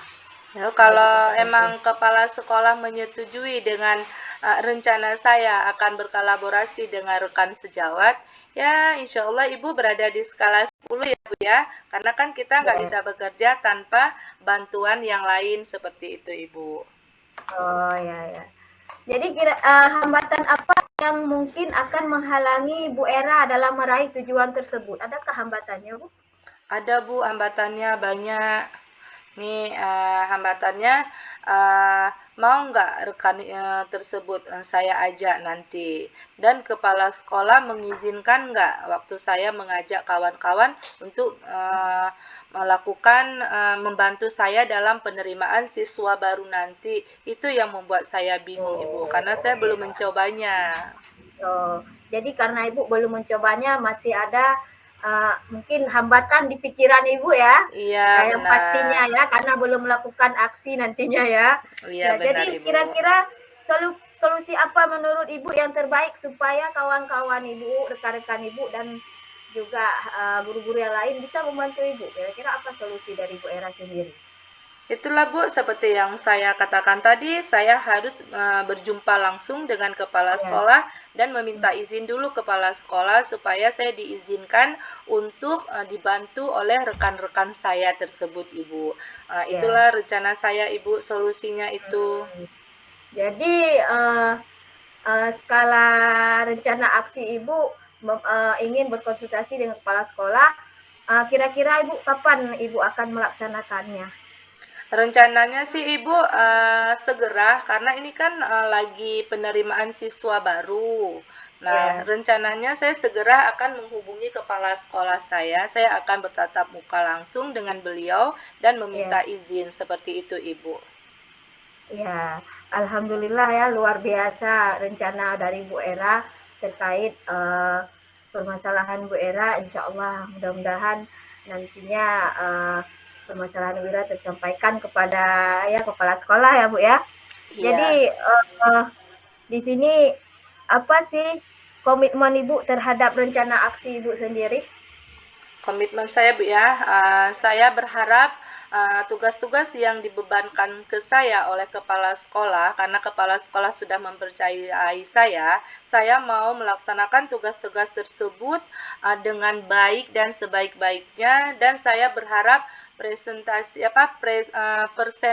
Ya, kalau kalau diminta bantuan? emang kepala sekolah menyetujui dengan rencana saya akan berkolaborasi dengan rekan sejawat, ya insya Allah Ibu berada di skala 10 ya Bu ya, karena kan kita nggak Ya. bisa bekerja tanpa bantuan yang lain seperti itu Ibu. Oh ya. Jadi hambatan apa yang mungkin akan menghalangi Bu Era dalam meraih tujuan tersebut? Adakah hambatannya, Bu? Ada Bu, hambatannya banyak. Nih hambatannya uh, mau nggak rekan tersebut saya ajak nanti, dan kepala sekolah mengizinkan nggak waktu saya mengajak kawan-kawan untuk melakukan membantu saya dalam penerimaan siswa baru nanti. Itu yang membuat saya bingung Ibu, karena saya belum mencobanya. Oh, jadi karena Ibu belum mencobanya, masih ada mungkin hambatan di pikiran Ibu ya, Iya yang benar, pastinya ya, karena belum melakukan aksi nantinya ya. iya Ya, benar jadi Ibu. kira-kira solusi apa menurut Ibu yang terbaik supaya kawan-kawan Ibu, rekan-rekan Ibu, dan juga guru-guru yang lain bisa membantu Ibu? Kira-kira apa solusi dari Bu Era sendiri? Itulah Bu, seperti yang saya katakan tadi, saya harus berjumpa langsung dengan kepala Ya. sekolah dan meminta izin dulu kepala sekolah supaya saya diizinkan untuk dibantu oleh rekan-rekan saya tersebut, Ibu. Ya. Itulah rencana saya, Ibu, solusinya itu. Jadi skala rencana aksi Ibu ingin berkonsultasi dengan kepala sekolah, kira-kira Ibu kapan Ibu akan melaksanakannya? Rencananya sih Ibu segera, karena ini kan lagi penerimaan siswa baru. Nah, Ya, rencananya saya segera akan menghubungi kepala sekolah saya akan bertatap muka langsung dengan beliau dan meminta ya, izin seperti itu Ibu. ya. Alhamdulillah ya, luar biasa rencana dari Bu Era terkait permasalahan Bu Era. Insya Allah mudah-mudahan nantinya permasalahan Bu Era tersampaikan kepada ya kepala sekolah ya Bu ya. Iya. Jadi di sini apa sih komitmen Ibu terhadap rencana aksi Ibu sendiri? Komitmen saya Bu ya, saya berharap tugas-tugas yang dibebankan ke saya oleh kepala sekolah, karena kepala sekolah sudah mempercayai saya mau melaksanakan tugas-tugas tersebut dengan baik dan sebaik-baiknya, dan saya berharap persen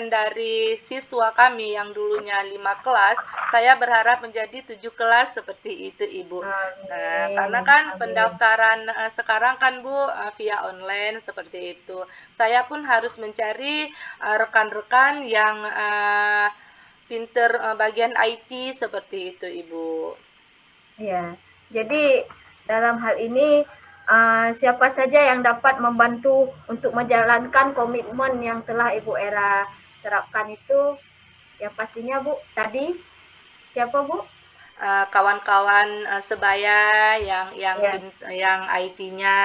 dari siswa kami yang dulunya 5 kelas, saya berharap menjadi 7 kelas seperti itu, Ibu. Nah, karena Amin, kan amin. pendaftaran sekarang kan Bu via online seperti itu. Saya pun harus mencari rekan-rekan yang pinter bagian IT seperti itu, Ibu. Ya, jadi dalam hal ini siapa saja yang dapat membantu untuk menjalankan komitmen yang telah Ibu Era terapkan itu, ya pastinya Bu, tadi siapa Bu? Kawan-kawan sebaya Ya, yang IT-nya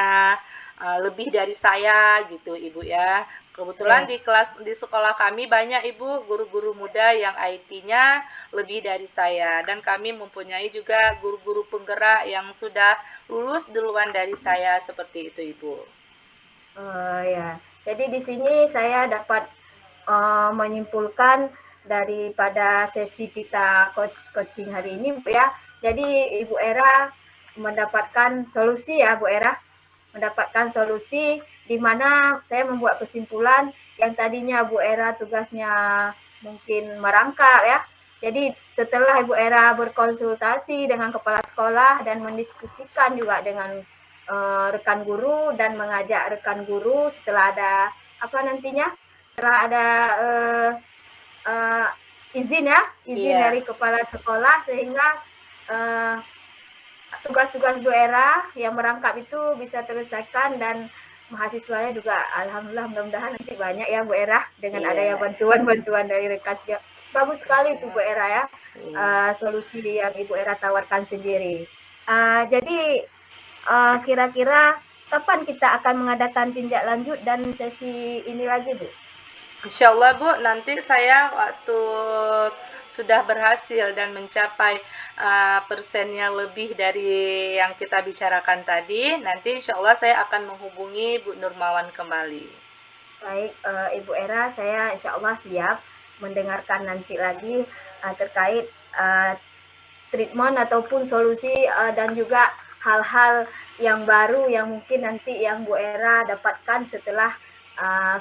lebih dari saya gitu, Ibu ya. Kebetulan ya. di sekolah kami banyak Ibu guru-guru muda yang IT-nya lebih dari saya, dan kami mempunyai juga guru-guru penggerak yang sudah lulus duluan dari saya seperti itu, Ibu. Ya. Jadi di sini saya dapat menyimpulkan daripada sesi kita coaching hari ini Bu ya. Jadi Ibu Era mendapatkan solusi ya Bu Era, mendapatkan solusi di mana saya membuat kesimpulan yang tadinya Bu Era tugasnya mungkin merangkap ya. Jadi setelah Ibu Era berkonsultasi dengan kepala sekolah dan mendiskusikan juga dengan rekan guru dan mengajak rekan guru setelah ada apa nantinya setelah ada uh, izin ya, izin Iya, dari kepala sekolah sehingga uh, tugas-tugas Bu Era yang merangkap itu bisa terselesaikan dan mahasiswanya juga alhamdulillah mudah-mudahan nanti banyak ya Bu Era dengan adanya iya, bantuan-bantuan dari rekan. Bagus sekali itu Bu siap. Era ya, Iya. solusi yang Ibu Era tawarkan sendiri. Jadi kira-kira kapan kita akan mengadakan tindak lanjut dan sesi ini lagi Bu? Insya Allah Bu, nanti saya waktu sudah berhasil dan mencapai persennya lebih dari yang kita bicarakan tadi, nanti insya Allah saya akan menghubungi Bu Nurmawan kembali. Baik, Ibu Era, saya insya Allah siap mendengarkan nanti lagi terkait treatment ataupun solusi dan juga hal-hal yang baru yang mungkin nanti yang Bu Era dapatkan setelah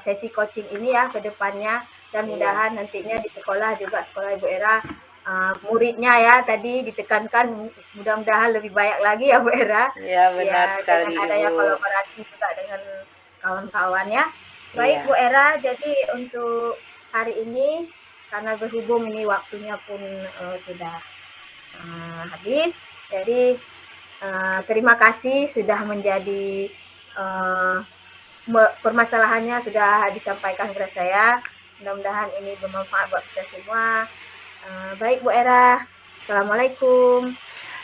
sesi coaching ini ya ke depannya, dan Iya, mudahan nantinya di sekolah juga sekolah Ibu Era muridnya ya tadi ditekankan mudah-mudahan lebih banyak lagi ya Bu Era, iya benar ya dengan sekali adanya Ibu. kolaborasi juga dengan kawan-kawan ya. Baik Iya, Bu Era, jadi untuk hari ini karena berhubung ini waktunya pun sudah habis. Jadi terima kasih sudah menjadi permasalahannya sudah disampaikan kepada saya. Mudah-mudahan ini bermanfaat buat kita semua. Baik Bu Era, Assalamualaikum.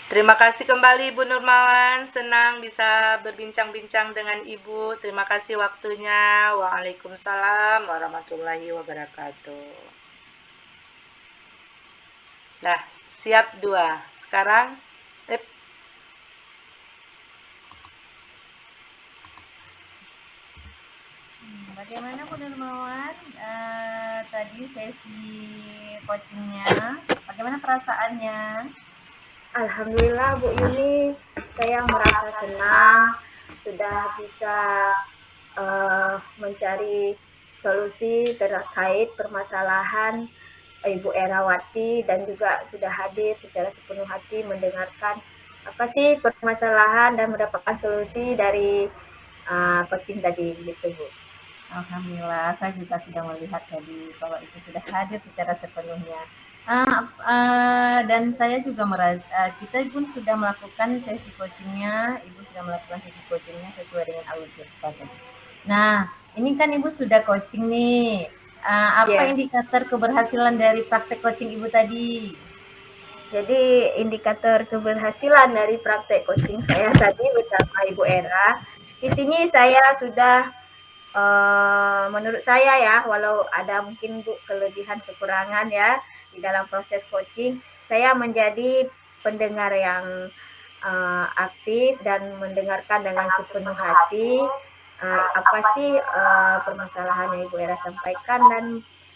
terima kasih kembali Bu Nurmawan, senang bisa berbincang-bincang dengan Ibu. Terima kasih waktunya. Waalaikumsalam warahmatullahi wabarakatuh. Nah, siap dua. Sekarang, eh, Bagaimana Bu Nurmawan tadi sesi coachingnya? Bagaimana perasaannya? Alhamdulillah Bu Yuni, saya merasa senang sudah bisa mencari solusi terkait permasalahan Ibu Erawati dan juga sudah hadir secara sepenuh hati mendengarkan apa sih permasalahan dan mendapatkan solusi dari coaching tadi gitu Bu. Alhamdulillah, saya juga sudah melihat tadi bahwa itu sudah hadir secara sepenuhnya. Dan saya juga merasa kita pun sudah melakukan sesi coachingnya, Ibu sudah melakukan sesi coachingnya sesuai dengan alur kita tadi. Nah, ini kan Ibu sudah coaching nih. Apa Ya, indikator keberhasilan dari praktek coaching Ibu tadi? jadi indikator keberhasilan dari praktek coaching saya tadi bersama Ibu Era, di sini saya sudah menurut saya ya, walau ada mungkin Bu kelebihan kekurangan ya di dalam proses coaching, saya menjadi pendengar yang aktif dan mendengarkan dengan sepenuh hati apa sih permasalahan yang Ibu Era sampaikan, dan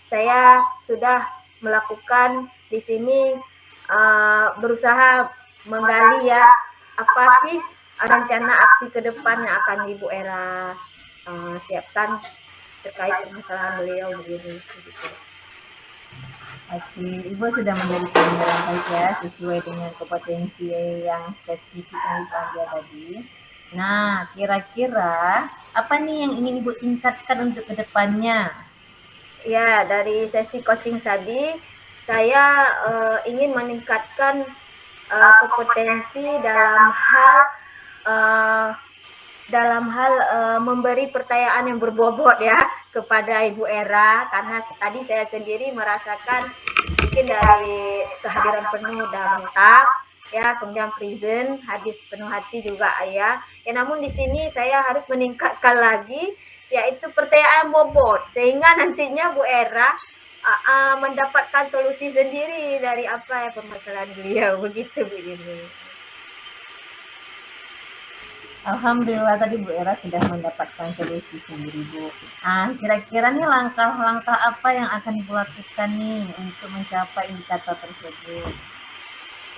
saya sudah melakukan di sini berusaha menggali ya apa sih rencana aksi ke depan yang akan Ibu Era siapkan terkait permasalahan beliau begini. Begitu. Oke, Ibu sudah menjadi yang baik ya, sesuai dengan kompetensi yang spesifik yang Ibu ambil tadi. Nah, kira-kira apa nih yang ingin Ibu tingkatkan untuk kedepannya? Ya, dari sesi coaching tadi, saya ingin meningkatkan kompetensi dalam hal memberi pertanyaan yang berbobot ya kepada Ibu Era, karena tadi saya sendiri merasakan mungkin dari kehadiran penuh dan mentak ya, kemudian present hadis penuh hati juga ya. Ya namun di sini saya harus meningkatkan lagi yaitu pertanyaan bobot sehingga nantinya Bu Era mendapatkan solusi sendiri dari apa ya permasalahan beliau begitu Bu Yuni. Alhamdulillah tadi Bu Era sudah mendapatkan solusi sendiri Bu. Kira-kira nih langkah-langkah apa yang akan Ibu lakukan nih untuk mencapai indikator tersebut?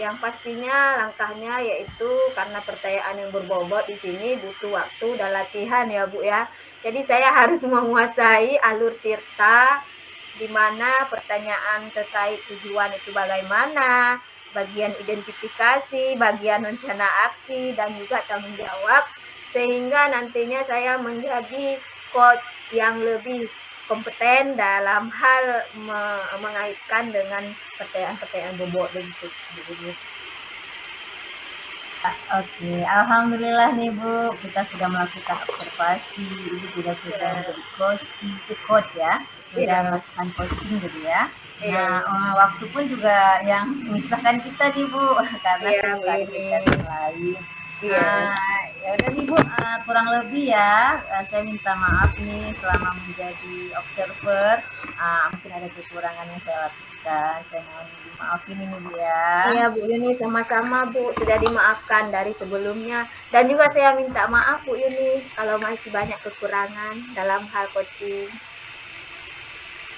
Yang pastinya langkahnya yaitu karena pertanyaan yang berbobot di sini butuh waktu dan latihan ya Bu ya. Jadi saya harus menguasai alur tirta di mana pertanyaan terkait tujuan itu bagaimana, bagian identifikasi, bagian rencana aksi, dan juga tanggung jawab, sehingga nantinya saya menjadi coach yang lebih kompeten dalam hal mengaitkan dengan pertanyaan-pertanyaan bobot begitu. Oke, alhamdulillah nih Bu, kita sudah melakukan observasi, Ibu sudah menjadi coach ya, sudah melakukan coaching gitu ya. Nah, waktu pun juga yang memisahkan kita nih Bu, karena kesibukan kita yang lain. Ya udah nih Bu, kurang lebih ya, saya minta maaf nih selama menjadi observer, mungkin ada kekurangan yang saya lakukan, saya mohon dimaafin ini Bu ya. Iya Bu Yuni, sama-sama Bu, sudah dimaafkan dari sebelumnya, dan juga saya minta maaf Bu Yuni kalau masih banyak kekurangan dalam hal coaching.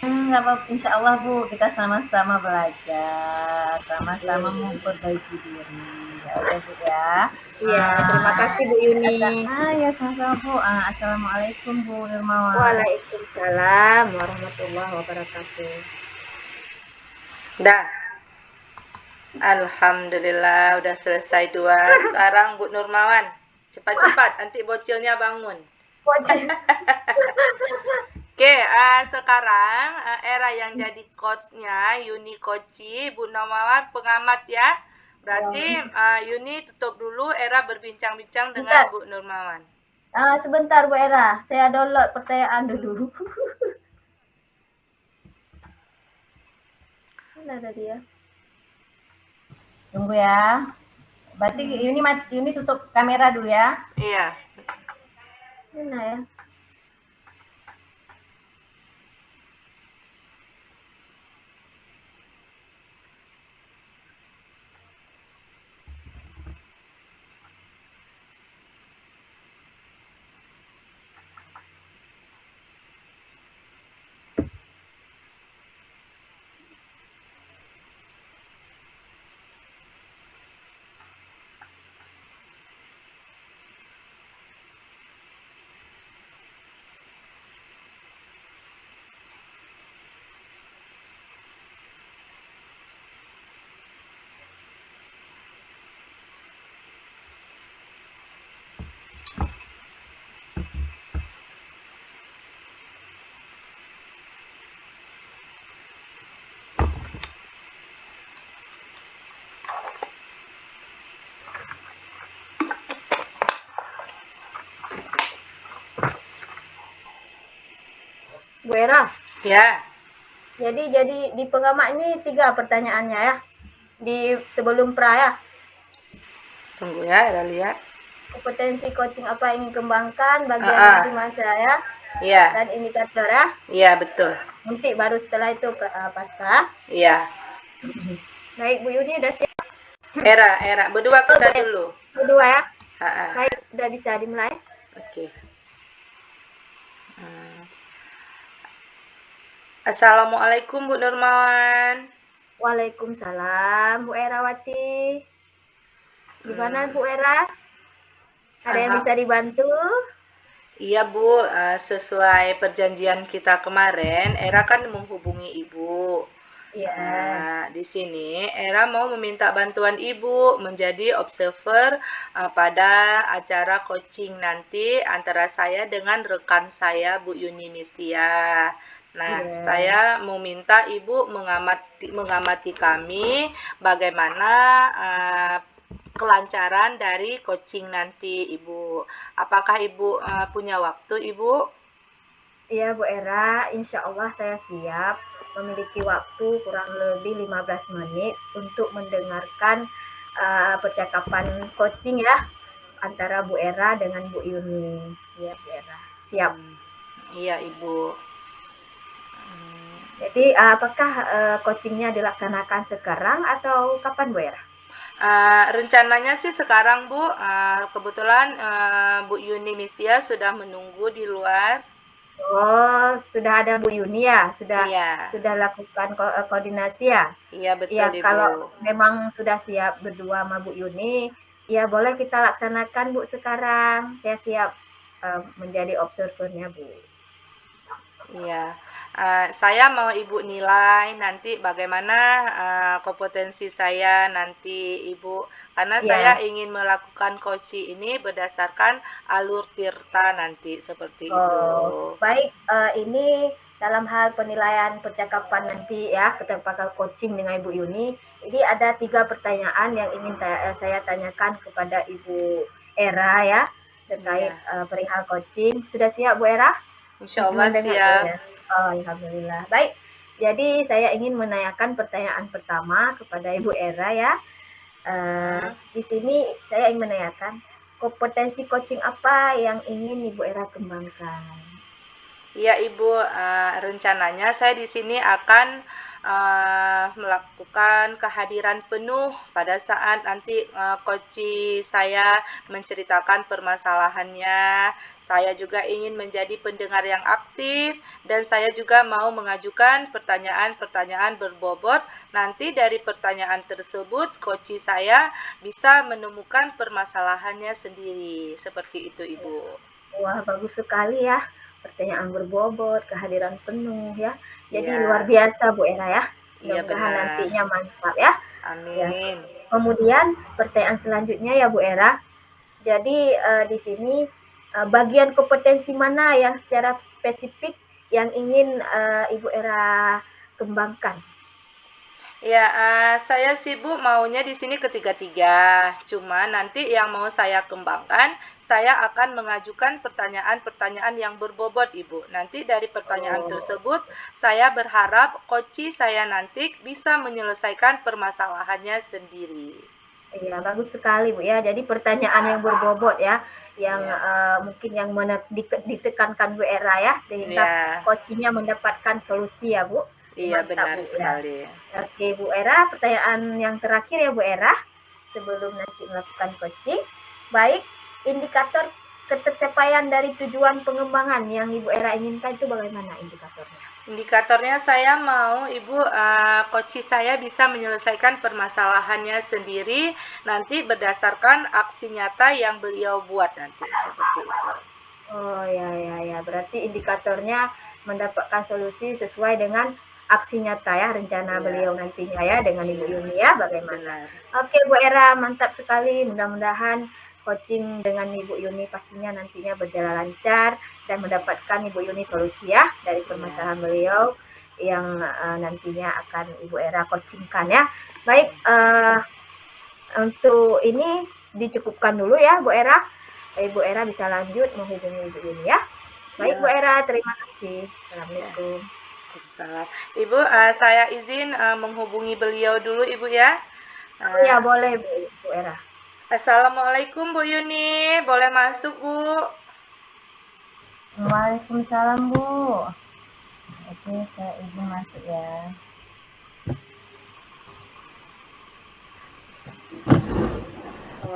Nggak apa-apa, insya Allah Bu, kita sama-sama belajar, sama-sama memperbaiki diri. Ya udah Bu ya. Iya, terima kasih Bu Yuni. Ya sama-sama Bu. Assalamualaikum Bu Nurmawan. Waalaikumsalam warahmatullahi wabarakatuh. Dah. Alhamdulillah udah selesai 2. Sekarang Bu Nurmawan, cepat-cepat nanti bocilnya bangun. Oke, sekarang Era yang jadi coachnya, Yuni Koci, Bu Nurmawan pengamat ya. Berarti Yuni tutup dulu, Era berbincang-bincang dengan Bu Nurmawan. Sebentar Bu Era, saya download pertanyaan dulu. Mana tadi ya? Tunggu ya. Berarti Yuni tutup kamera dulu ya. Iya. Mana ya? Bu Era. Ya. Jadi di pengamat ini 3 pertanyaannya ya. Di sebelum pra ya. Tunggu ya, Era lihat. Kompetensi coaching apa yang ingin kembangkan, bagian inti saya. Iya. Dan indikator ya. Iya, betul. Nanti baru setelah itu pasca. Iya. Baik Bu Yuni udah siap. Era, berdua kita dulu. Berdua ya. Ha-ha. Baik, udah bisa dimulai. Oke. Hmm. Assalamualaikum Bu Nurmawan. Waalaikumsalam, Bu Erawati. Gimana Bu Era? Ada yang bisa dibantu? Iya Bu, sesuai perjanjian kita kemarin, Era kan menghubungi Ibu. Iya. Di sini Era mau meminta bantuan Ibu menjadi observer pada acara coaching nanti antara saya dengan rekan saya Bu Yuni Mistia. Nah, Iya. saya mau minta Ibu mengamati kami bagaimana kelancaran dari coaching nanti Ibu. Apakah Ibu punya waktu Ibu? Iya Bu Era, insya Allah saya siap memiliki waktu kurang lebih 15 menit untuk mendengarkan percakapan coaching ya antara Bu Era dengan Bu Yuni. Iya Bu Era, siap. Iya Ibu. Jadi apakah coachingnya dilaksanakan sekarang atau kapan Bu Era? Rencananya sih sekarang Bu, kebetulan Bu Yuni Mistia sudah menunggu di luar. Oh, sudah ada Bu Yuni ya, Iya, sudah lakukan koordinasi ya. iya Ya betul Ibu. kalau memang sudah siap berdua sama Bu Yuni, ya boleh kita laksanakan Bu sekarang. Saya siap menjadi observernya Bu. Iya, saya mau Ibu nilai nanti bagaimana kompetensi saya nanti Ibu, karena saya Ya, ingin melakukan coaching ini berdasarkan alur tirta nanti seperti itu. oh, baik. Ini dalam hal penilaian percakapan nanti ya, percakapan coaching dengan Ibu Yuni, ini ada 3 pertanyaan yang ingin saya tanyakan kepada Ibu Era ya, terkait Iya, perihal coaching. Sudah siap Bu Era? insya Allah Mendengar siap. ya. Oh, alhamdulillah. Baik. Jadi saya ingin menanyakan pertanyaan pertama kepada Ibu Era ya. Di sini saya ingin menanyakan kompetensi coaching apa yang ingin Ibu Era kembangkan? Iya Ibu, rencananya saya di sini akan melakukan kehadiran penuh pada saat nanti coach saya menceritakan permasalahannya. Saya juga ingin menjadi pendengar yang aktif dan saya juga mau mengajukan pertanyaan-pertanyaan berbobot. Nanti dari pertanyaan tersebut coach saya bisa menemukan permasalahannya sendiri. Seperti itu Ibu. Wah, bagus sekali ya. Pertanyaan berbobot, kehadiran penuh ya. Jadi Iya, luar biasa Bu Era ya. iya Mudah-mudahan benar. nantinya mantap ya. Ya. Amin. Kemudian pertanyaan selanjutnya ya Bu Era. Jadi di sini bagian kompetensi mana yang secara spesifik yang ingin Ibu Era kembangkan? Ya, saya sibuk maunya di sini ketiga-tiga. Cuma nanti yang mau saya kembangkan, saya akan mengajukan pertanyaan-pertanyaan yang berbobot, Ibu. Nanti dari pertanyaan Oh, tersebut, saya berharap coach saya nanti bisa menyelesaikan permasalahannya sendiri. iya bagus sekali Bu ya. Jadi pertanyaan yang berbobot ya, yang Iya, mungkin yang ditekankan Bu Era ya, sehingga iya, coachingnya mendapatkan solusi ya Bu. iya Mantap benar Bu ya. sekali. Oke Bu Era, pertanyaan yang terakhir ya Bu Era, sebelum nanti melakukan coaching. Baik, indikator ketercapaian dari tujuan pengembangan yang Ibu Era inginkan itu bagaimana indikatornya? Indikatornya saya mau Ibu, coach saya bisa menyelesaikan permasalahannya sendiri nanti berdasarkan aksi nyata yang beliau buat nanti, seperti itu. Oh ya, berarti indikatornya mendapatkan solusi sesuai dengan aksi nyata ya, rencana Iya, beliau nantinya ya dengan Ibu iya, Yuni ya, bagaimana. benar. Oke Bu Era, mantap sekali. Mudah-mudahan coaching dengan Ibu Yuni pastinya nantinya berjalan lancar dan mendapatkan Ibu Yuni solusi ya dari Iya, permasalahan beliau yang nantinya akan Ibu Era coachingkan ya. Baik, untuk ini dicukupkan dulu ya Bu Era. Ibu Era bisa lanjut menghubungi Ibu Yuni ya. Baik Bu iya, Era, terima kasih. iya. Assalamualaikum. Waalaikumsalam. Ibu, saya izin menghubungi beliau dulu Ibu ya. Oh ya Eh, boleh Bu Era. Assalamualaikum Bu Yuni, boleh masuk Bu? Waalaikumsalam Bu. Oke, saya izin masuk ya.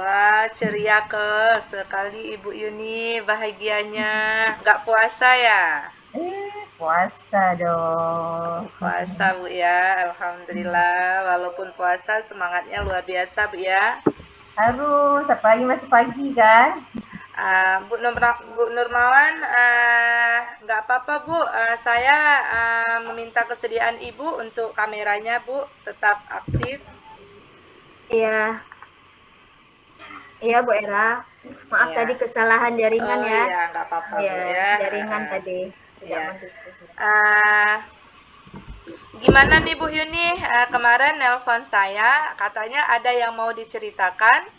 Wah, ceria sekali Ibu Yuni, bahagianya. Nggak puasa ya? Puasa dong. Puasa Bu ya, Alhamdulillah. Walaupun puasa semangatnya luar biasa Bu ya. Harus, apalagi masih pagi kan? Bu Nurmawan, nggak apa-apa Bu, saya meminta kesediaan Ibu untuk kameranya Bu, tetap aktif. Iya, iya Bu Era. Maaf Ya. tadi kesalahan jaringan Oh ya. iya, nggak apa-apa Bu Ya, ya. jaringan tadi tidak Ya. mendukung. Gimana nih Bu Yuni, kemarin nelpon saya, katanya ada yang mau diceritakan.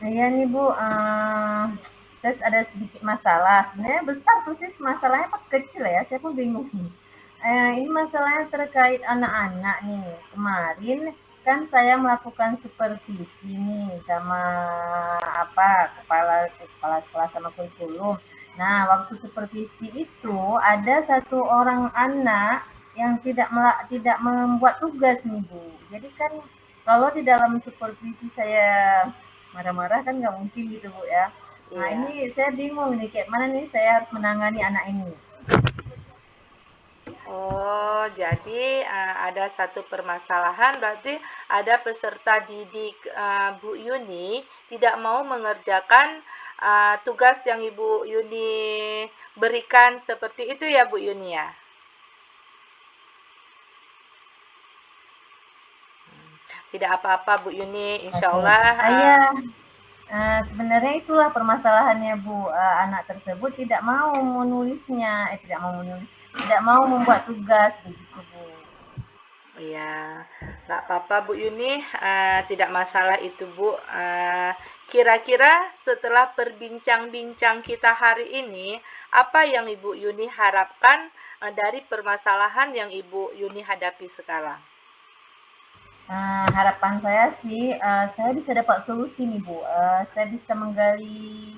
Iya nih Bu, terus ada sedikit masalah. Sebenarnya besar tuh sih masalahnya, pas kecil ya, saya pun bingung nih. Ini masalahnya terkait anak-anak nih. Kemarin kan saya melakukan supervisi nih sama kepala kelas sama kurikulum. Nah, waktu supervisi itu ada satu orang anak yang tidak membuat tugas nih Bu. Jadi kan kalau di dalam supervisi saya marah-marah kan nggak mungkin gitu Bu ya. Nah Iya. ini saya bingung nih, kayak mana nih saya harus menangani anak ini. Oh, jadi ada satu permasalahan, berarti ada peserta didik Bu Yuni tidak mau mengerjakan tugas yang Ibu Yuni berikan seperti itu ya Bu Yuni ya? Tidak apa-apa Bu Yuni, insya Oke. Allah. Iya, sebenarnya itulah permasalahannya Bu. Anak tersebut tidak mau menulisnya, tidak mau membuat tugas begitu Bu. Iya, nggak apa-apa Bu Yuni, tidak masalah itu Bu. Kira-kira setelah berbincang-bincang kita hari ini, apa yang Ibu Yuni harapkan dari permasalahan yang Ibu Yuni hadapi sekarang? Harapan saya sih, saya bisa dapat solusi nih Bu. Saya bisa menggali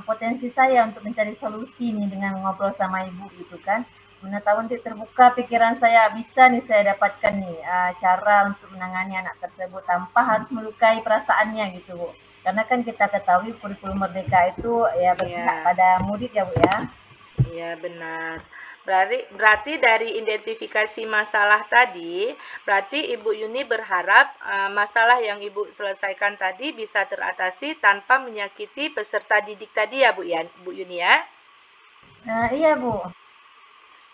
potensi saya untuk mencari solusi nih dengan ngobrol sama Ibu gitu kan. Mana tahu nanti terbuka pikiran saya, bisa nih saya dapatkan nih cara untuk menangani anak tersebut tanpa harus melukai perasaannya gitu Bu. Karena kan kita ketahui kurikulum merdeka itu ya berpihak Iya. pada murid ya Bu ya. Iya, benar. Berarti dari identifikasi masalah tadi, berarti Ibu Yuni berharap masalah yang Ibu selesaikan tadi bisa teratasi tanpa menyakiti peserta didik tadi ya Bu Yuni ya. Iya Bu.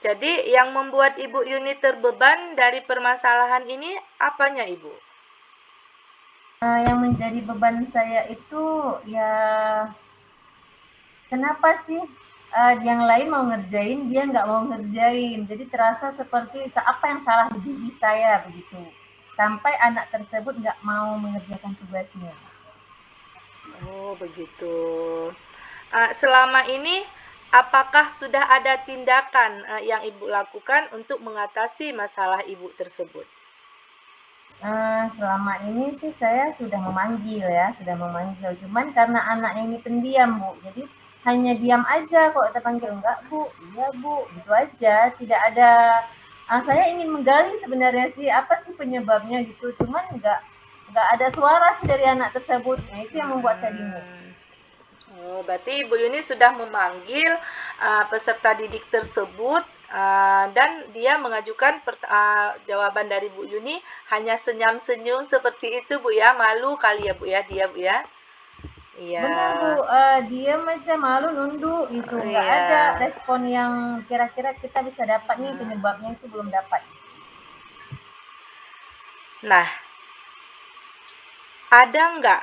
Jadi yang membuat Ibu Yuni terbeban dari permasalahan ini apanya Ibu? Yang menjadi beban saya itu ya, kenapa sih yang lain mau ngerjain, dia nggak mau ngerjain. Jadi terasa seperti apa yang salah di diri saya begitu. Sampai anak tersebut nggak mau mengerjakan tugasnya. Oh, begitu. Selama ini apakah sudah ada tindakan yang Ibu lakukan untuk mengatasi masalah Ibu tersebut? Selama ini sih saya sudah memanggil ya, sudah memanggil. Cuman karena anak ini pendiam Bu, jadi hanya diam aja kok kita panggil, enggak Bu, iya Bu, gitu aja. Tidak ada, saya ingin menggali sebenarnya sih apa sih penyebabnya gitu, cuman nggak ada suara sih dari anak tersebut. Nah itu yang membuat saya bingung. Oh, berarti Ibu Yuni sudah memanggil peserta didik tersebut dan dia mengajukan jawaban dari Bu Yuni hanya senyum-senyum seperti itu Bu ya, malu kali ya Bu ya, dia Bu ya. Iya. Benar Bu, diam aja, malu, nunduk gitu, nggak Iya. ada respon yang kira-kira kita bisa dapat nih, penyebabnya itu belum dapat. Nah, ada nggak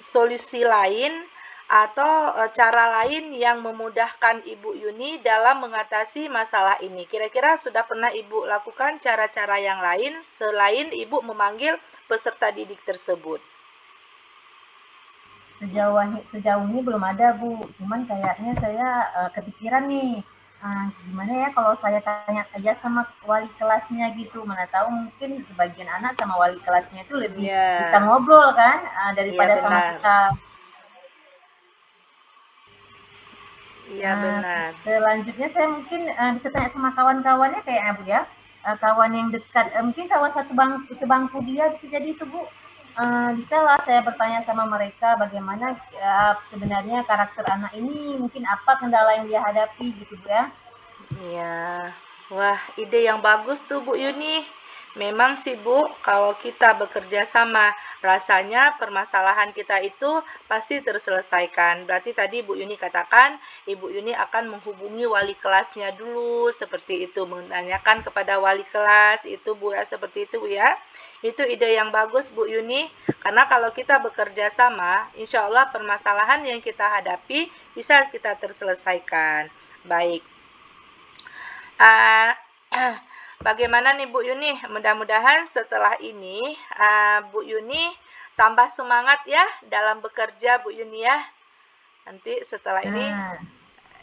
solusi lain atau cara lain yang memudahkan Ibu Yuni dalam mengatasi masalah ini? Kira-kira sudah pernah Ibu lakukan cara-cara yang lain selain Ibu memanggil peserta didik tersebut? Sejauh ini belum ada Bu, cuman kayaknya saya kepikiran nih, gimana ya kalau saya tanya aja sama wali kelasnya gitu, mana tahu mungkin sebagian anak sama wali kelasnya itu lebih bisa ngobrol kan daripada sama kita. Iya benar. Selanjutnya saya mungkin bisa tanya sama kawan-kawannya kayaknya Bu ya, kawan yang dekat, mungkin kawan sebangku dia bisa jadi itu Bu. Bisa lah saya bertanya sama mereka bagaimana sebenarnya karakter anak ini, mungkin apa kendala yang dia hadapi gitu Bu ya. Iya. Wah, ide yang bagus tuh Bu Yuni. Memang sih Bu, kalau kita bekerja sama, rasanya permasalahan kita itu pasti terselesaikan. Berarti tadi Bu Yuni katakan, Ibu Yuni akan menghubungi wali kelasnya dulu, seperti itu, menanyakan kepada wali kelas, itu Bu ya, seperti itu Bu ya. Itu ide yang bagus Bu Yuni, karena kalau kita bekerja sama, insya Allah permasalahan yang kita hadapi bisa kita terselesaikan. Baik. Uh, Bagaimana nih Bu Yuni? Mudah-mudahan setelah ini Bu Yuni tambah semangat ya dalam bekerja Bu Yuni ya. Nanti setelah ini, Nah,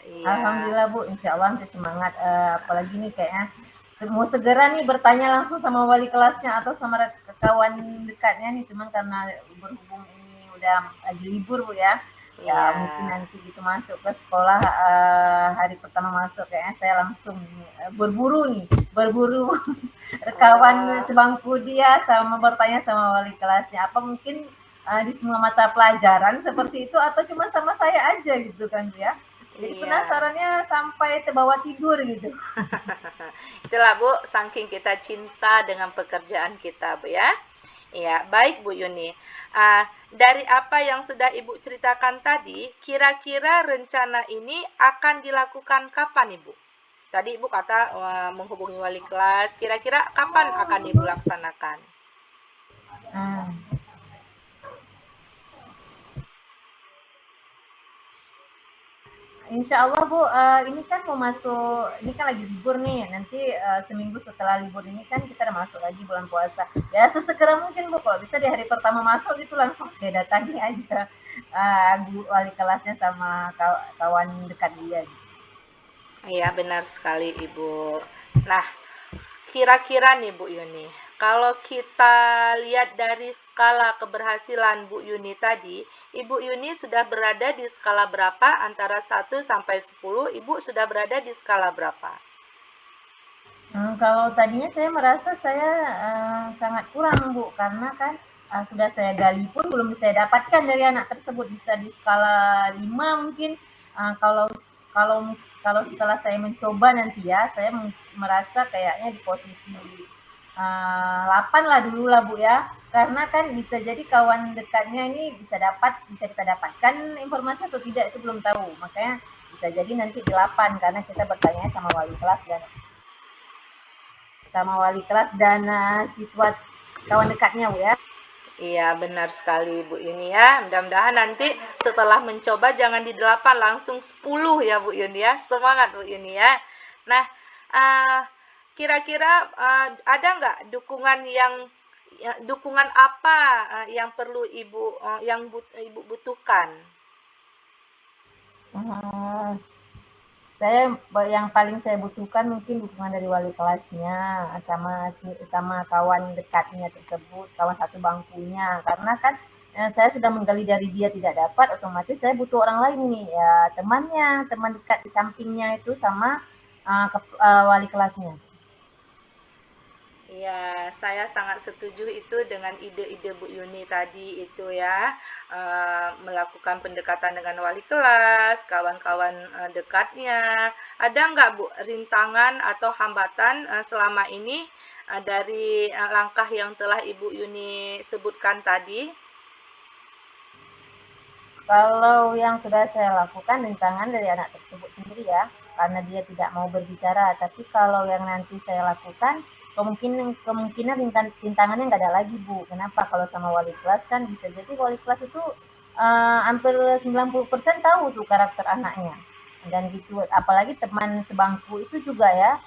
iya. alhamdulillah Bu, insya Allah nanti semangat. Apalagi nih kayaknya mau segera nih bertanya langsung sama wali kelasnya atau sama kawan dekatnya nih, cuman karena berhubung ini udah lagi libur Bu ya. Ya Iya. mungkin nanti gitu masuk ke sekolah, hari pertama masuk kayaknya saya langsung berburu kawan Wah, sebangku dia sama bertanya sama wali kelasnya. Apa mungkin di semua mata pelajaran seperti itu atau cuma sama saya aja gitu kan ya. Jadi iya. penasarannya sampai terbawa tidur gitu. Itulah Bu, saking kita cinta dengan pekerjaan kita Bu ya. Iya, baik Bu Yuni. Dari apa yang sudah Ibu ceritakan tadi, kira-kira rencana ini akan dilakukan kapan Ibu? Tadi Ibu kata menghubungi wali kelas, kira-kira kapan akan Ibu laksanakan? Hmm. Insya Allah Bu, ini kan mau masuk, ini kan lagi libur nih, nanti seminggu setelah libur ini kan kita udah masuk lagi bulan puasa. Ya sesegera mungkin Bu, kalau bisa di hari pertama masuk itu langsung saya datangi aja wali kelasnya sama kawan dekat dia. Iya, benar sekali Ibu. Nah, kira-kira nih Bu Yuni, kalau kita lihat dari skala keberhasilan Bu Yuni tadi, Ibu Yuni sudah berada di skala berapa? Antara 1 sampai 10, Ibu sudah berada di skala berapa? Kalau tadinya saya merasa saya sangat kurang Bu, karena kan sudah saya gali pun belum saya dapatkan dari anak tersebut, bisa di skala 5 mungkin. Kalau kalau kalau setelah saya mencoba nanti ya, saya merasa kayaknya di posisi 8 lah dulu lah Bu ya. Karena kan bisa jadi kawan dekatnya ini bisa kita dapatkan informasi atau tidak itu belum tahu. Makanya bisa jadi nanti 8 karena kita bertanya sama wali kelas dan siswa kawan dekatnya Bu ya. Iya, benar sekali Bu Yuni ya. Mudah-mudahan nanti setelah mencoba jangan di 8, langsung 10 ya Bu Yuni ya. Semangat Bu Yuni ya. Nah, uh, kira-kira ada nggak dukungan apa yang perlu Ibu butuhkan? Uh, saya yang paling saya butuhkan mungkin dukungan dari wali kelasnya sama sama kawan dekatnya tersebut, kawan satu bangkunya, karena kan saya sudah menggali dari dia tidak dapat, otomatis saya butuh orang lain nih ya, teman dekat di sampingnya itu sama wali kelasnya. Iya, saya sangat setuju itu dengan ide-ide Bu Yuni tadi itu ya, melakukan pendekatan dengan wali kelas, kawan-kawan dekatnya. Ada nggak Bu rintangan atau hambatan selama ini dari langkah yang telah Ibu Yuni sebutkan tadi? Kalau yang sudah saya lakukan rintangan dari anak tersebut sendiri ya, karena dia tidak mau berbicara. Tapi kalau yang nanti saya lakukan, kemungkinan rintangannya nggak ada lagi Bu. Kenapa? Kalau sama wali kelas kan bisa jadi wali kelas itu hampir 90% tahu tuh karakter anaknya. Dan gitu, apalagi teman sebangku itu juga ya,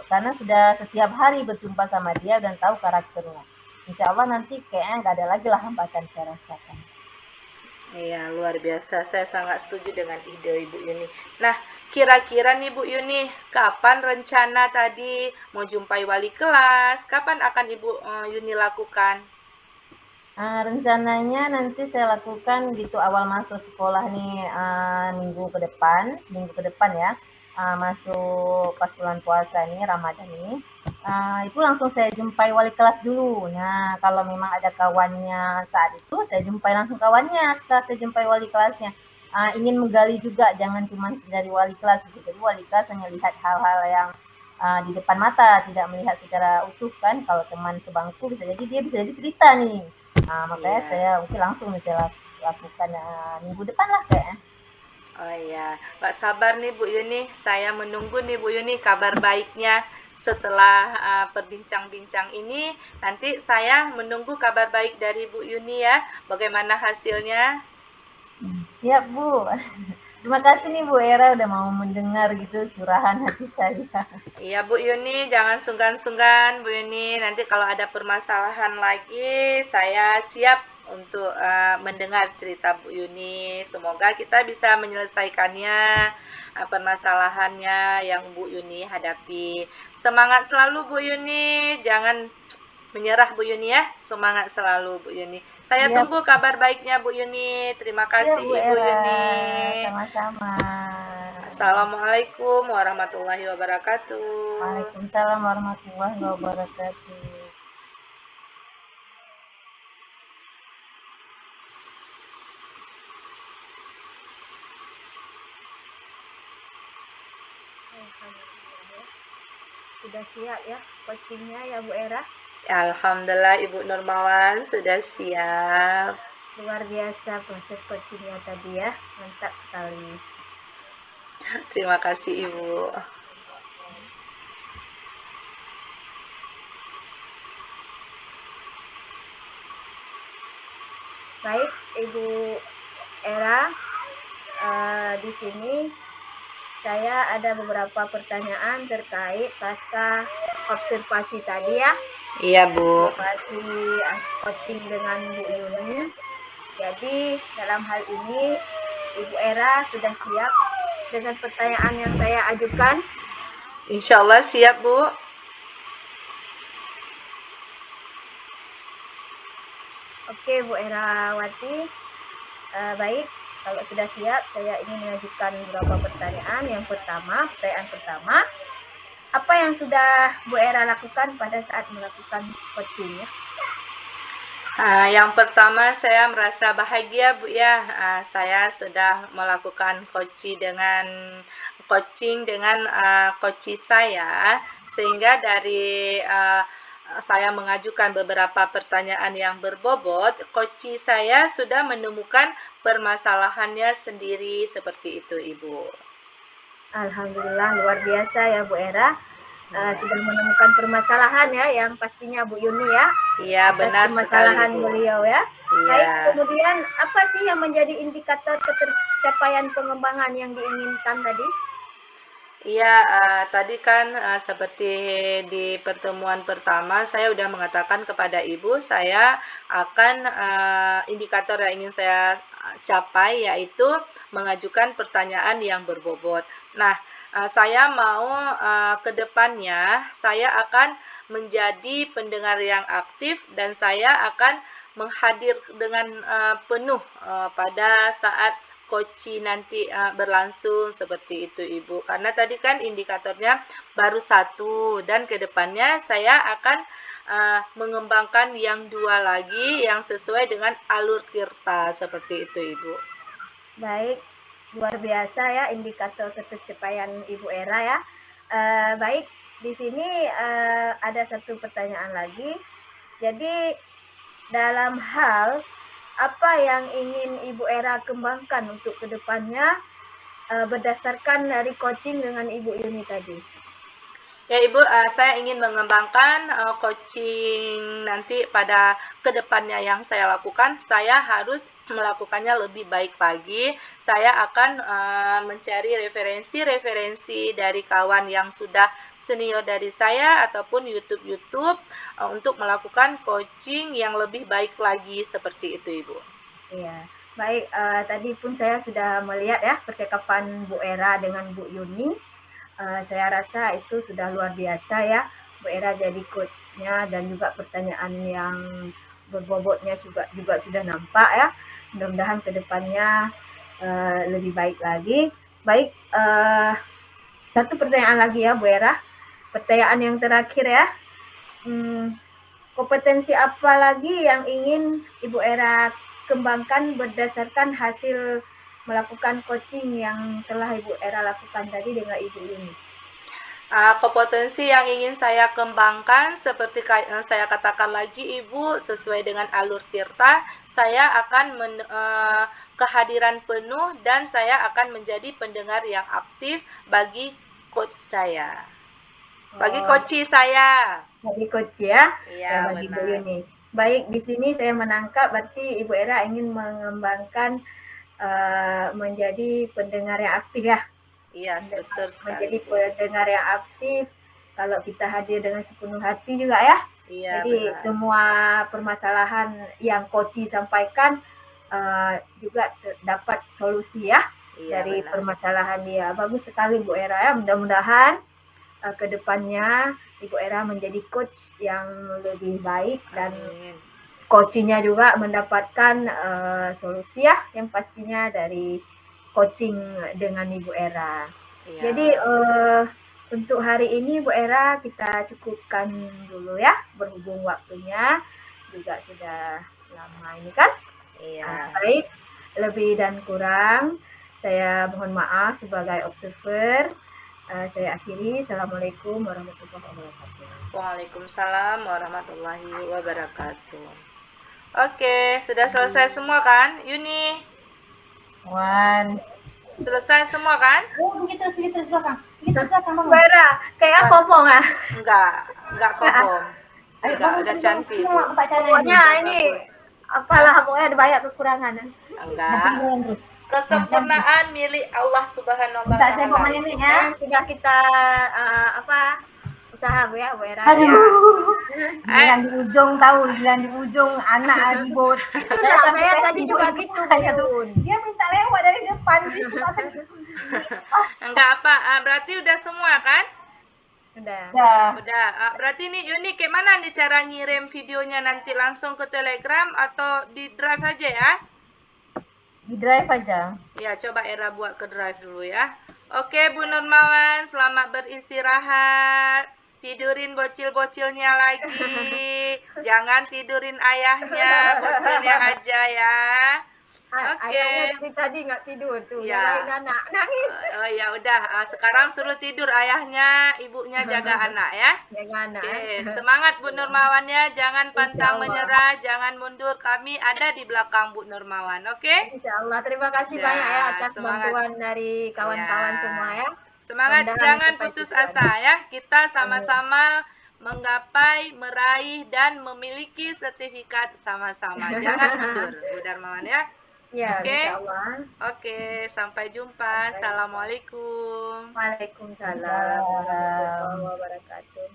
karena sudah setiap hari berjumpa sama dia dan tahu karakternya. Insya Allah nanti kayaknya nggak ada lagi lah hambatan saya rasakan. Iya, luar biasa. Saya sangat setuju dengan ide Ibu Yuni. Nah, kira-kira nih Bu Yuni, kapan rencana tadi mau jumpai wali kelas? Kapan akan Ibu Yuni lakukan? Rencananya nanti saya lakukan gitu awal masuk sekolah nih, minggu ke depan ya, masuk pas bulan puasa ini, Ramadan ini. Itu langsung saya jumpai wali kelas dulu. Nah, kalau memang ada kawannya saat itu, saya jumpai langsung kawannya setelah saya jumpai wali kelasnya. Ingin menggali juga, jangan cuma dari wali kelas. Jadi wali kelas hanya lihat hal-hal yang di depan mata, tidak melihat secara utuh kan. Kalau teman sebangku bisa jadi dia bisa jadi cerita nih. Makanya Iya. saya mungkin langsung saya lakukan minggu depan lah kayaknya. Oh iya, Pak sabar nih Bu Yuni, saya menunggu nih Bu Yuni kabar baiknya setelah perbincang-bincang ini. Nanti saya menunggu kabar baik dari Bu Yuni ya, bagaimana hasilnya. Siap Bu. Terima kasih nih Bu Era udah mau mendengar gitu curahan hati saya. Iya Bu Yuni, jangan sungkan-sungkan Bu Yuni. Nanti kalau ada permasalahan lagi, saya siap untuk mendengar cerita Bu Yuni. Semoga kita bisa menyelesaikannya, permasalahannya yang Bu Yuni hadapi. Semangat selalu Bu Yuni, jangan menyerah Bu Yuni ya. Semangat selalu Bu Yuni. Saya Siap, tunggu kabar baiknya Bu Yuni. Terima siap kasih Bu Ibu Era. Yuni. Sama-sama. Assalamualaikum warahmatullahi wabarakatuh. Waalaikumsalam warahmatullahi wabarakatuh. Alhamdulillah ya. Sudah siap ya coachingnya ya Bu Era. Alhamdulillah Ibu Nurmawan sudah siap. Luar biasa proses coachingnya tadi ya. Mantap sekali. Terima kasih Ibu. Baik Ibu Era, di sini saya ada beberapa pertanyaan terkait pasca observasi tadi ya. Iya Bu. Observasi coaching dengan Bu Yuni. Jadi dalam hal ini Ibu Era sudah siap dengan pertanyaan yang saya ajukan? Insya Allah siap Bu. Oke Bu Erawati, baik. Kalau sudah siap, saya ingin mengajukan beberapa pertanyaan. Yang pertama, pertanyaan pertama, apa yang sudah Bu Era lakukan pada saat melakukan coaching ya? Yang pertama saya merasa bahagia Bu ya. Saya sudah melakukan coaching dengan coach saya, sehingga dari saya mengajukan beberapa pertanyaan yang berbobot, coach saya sudah menemukan permasalahannya sendiri seperti itu Ibu. Alhamdulillah luar biasa ya Bu Era. Sudah menemukan permasalahan ya yang pastinya Bu Yuni ya. Iya benar permasalahan sekali Bu. beliau ya. Iya. Baik, kemudian apa sih yang menjadi indikator pencapaian pengembangan yang diinginkan tadi? Iya, tadi kan seperti di pertemuan pertama saya sudah mengatakan kepada Ibu, saya akan indikator yang ingin saya capai yaitu mengajukan pertanyaan yang berbobot. Nah, saya mau ke depannya saya akan menjadi pendengar yang aktif dan saya akan menghadir dengan penuh pada saat coaching nanti berlangsung seperti itu Ibu. Karena tadi kan indikatornya baru satu dan kedepannya saya akan mengembangkan yang dua lagi yang sesuai dengan alur tirta seperti itu Ibu. Baik, luar biasa ya indikator pencapaian Ibu Era ya. Baik, di sini ada satu pertanyaan lagi. Jadi dalam hal apa yang ingin Ibu Era kembangkan untuk kedepannya berdasarkan dari coaching dengan Ibu Yuni tadi? Ya Ibu, saya ingin mengembangkan coaching nanti pada kedepannya yang saya lakukan, saya harus melakukannya lebih baik lagi. Saya akan mencari referensi-referensi dari kawan yang sudah senior dari saya ataupun YouTube untuk melakukan coaching yang lebih baik lagi seperti itu Ibu. Iya, baik. Tadi pun saya sudah melihat ya percakapan Bu Era dengan Bu Yuni. Saya rasa itu sudah luar biasa ya. Bu Era jadi coachnya dan juga pertanyaan yang berbobotnya juga sudah nampak ya. Mudah-mudahan kedepannya lebih baik lagi. Baik, satu pertanyaan lagi ya Bu Era. pertanyaan yang terakhir ya. Kompetensi apa lagi yang ingin Ibu Era kembangkan berdasarkan hasil melakukan coaching yang telah Ibu Era lakukan tadi dengan Ibu Yuni? Kompetensi yang ingin saya kembangkan seperti saya katakan lagi Ibu, sesuai dengan alur Tirta, saya akan kehadiran penuh dan saya akan menjadi pendengar yang aktif bagi coach saya. Bagi coach saya. Bagi coach ya? Iya, bagi benar. Bu Yuni. Baik, di sini saya menangkap berarti Ibu Era ingin mengembangkan menjadi pendengar yang aktif ya? Iya, betul sekali. Menjadi pendengar yang aktif, kalau kita hadir dengan sepenuh hati juga ya. Iya, jadi benar. semua permasalahan yang coach sampaikan juga dapat solusi ya. Iya, dari benar. permasalahan dia. Bagus sekali Bu Era ya. Mudah-mudahan ke depannya Ibu Era menjadi coach yang lebih baik dan coachingnya juga mendapatkan solusi ya, yang pastinya dari coaching dengan Ibu Era. Iya. Jadi untuk hari ini Bu Era kita cukupkan dulu ya, berhubung waktunya juga sudah lama ini kan. Iya. Baik, lebih dan kurang saya mohon maaf sebagai observer. Saya akhiri. Assalamualaikum warahmatullahi wabarakatuh. Waalaikumsalam warahmatullahi wabarakatuh. Oke, sudah selesai semua kan, Yuni? Selesai semua kan? Oh, begitu belakang. Begitu belakang Bang. Bara, kayak kobong ah? Enggak kobong. Enggak, udah cantik. Pokoknya ini apalah, pokoknya ada banyak kekurangan. Enggak. Kesempurnaan milik Allah Subhanahu wa Saya bawa Ta'ala. ya. Sudah kita usaha Bu ya, Bu Era. Bilang di ujung tahu, bilang di ujung anak ribut. Saya tadi juga gitu, Bun. Dia minta lewat dari depan. Enggak apa, berarti udah semua kan? Udah. Berarti nih Yuni, gimana nih cara ngirim videonya nanti langsung ke Telegram atau di Drive aja ya? Di Drive aja. Ya, coba Era buat ke Drive dulu ya. Oke, Bu Nurmawan, selamat beristirahat. Tidurin bocil-bocilnya lagi. Jangan tidurin ayahnya, bocilnya aja ya. Oke. Ayahnya dari tadi nggak tidur tuh, ya. anak nangis. Oh ya udah, sekarang suruh tidur ayahnya, ibunya jaga anak ya. Jaga anak. Oke, semangat Bu Nurmawan ya, jangan pantang menyerah, jangan mundur. Kami ada di belakang Bu Nurmawan, oke? Insya Allah, terima kasih banyak ya atas bantuan dari kawan-kawan semua ya. Semangat, jangan putus asa ya. Kita sama-sama menggapai, meraih, dan memiliki sertifikat sama-sama. Jangan mundur, Bu Nurmawan ya. Ya, Oke. Oke, sampai jumpa. Assalamualaikum. Waalaikumsalam warahmatullahi wabarakatuh.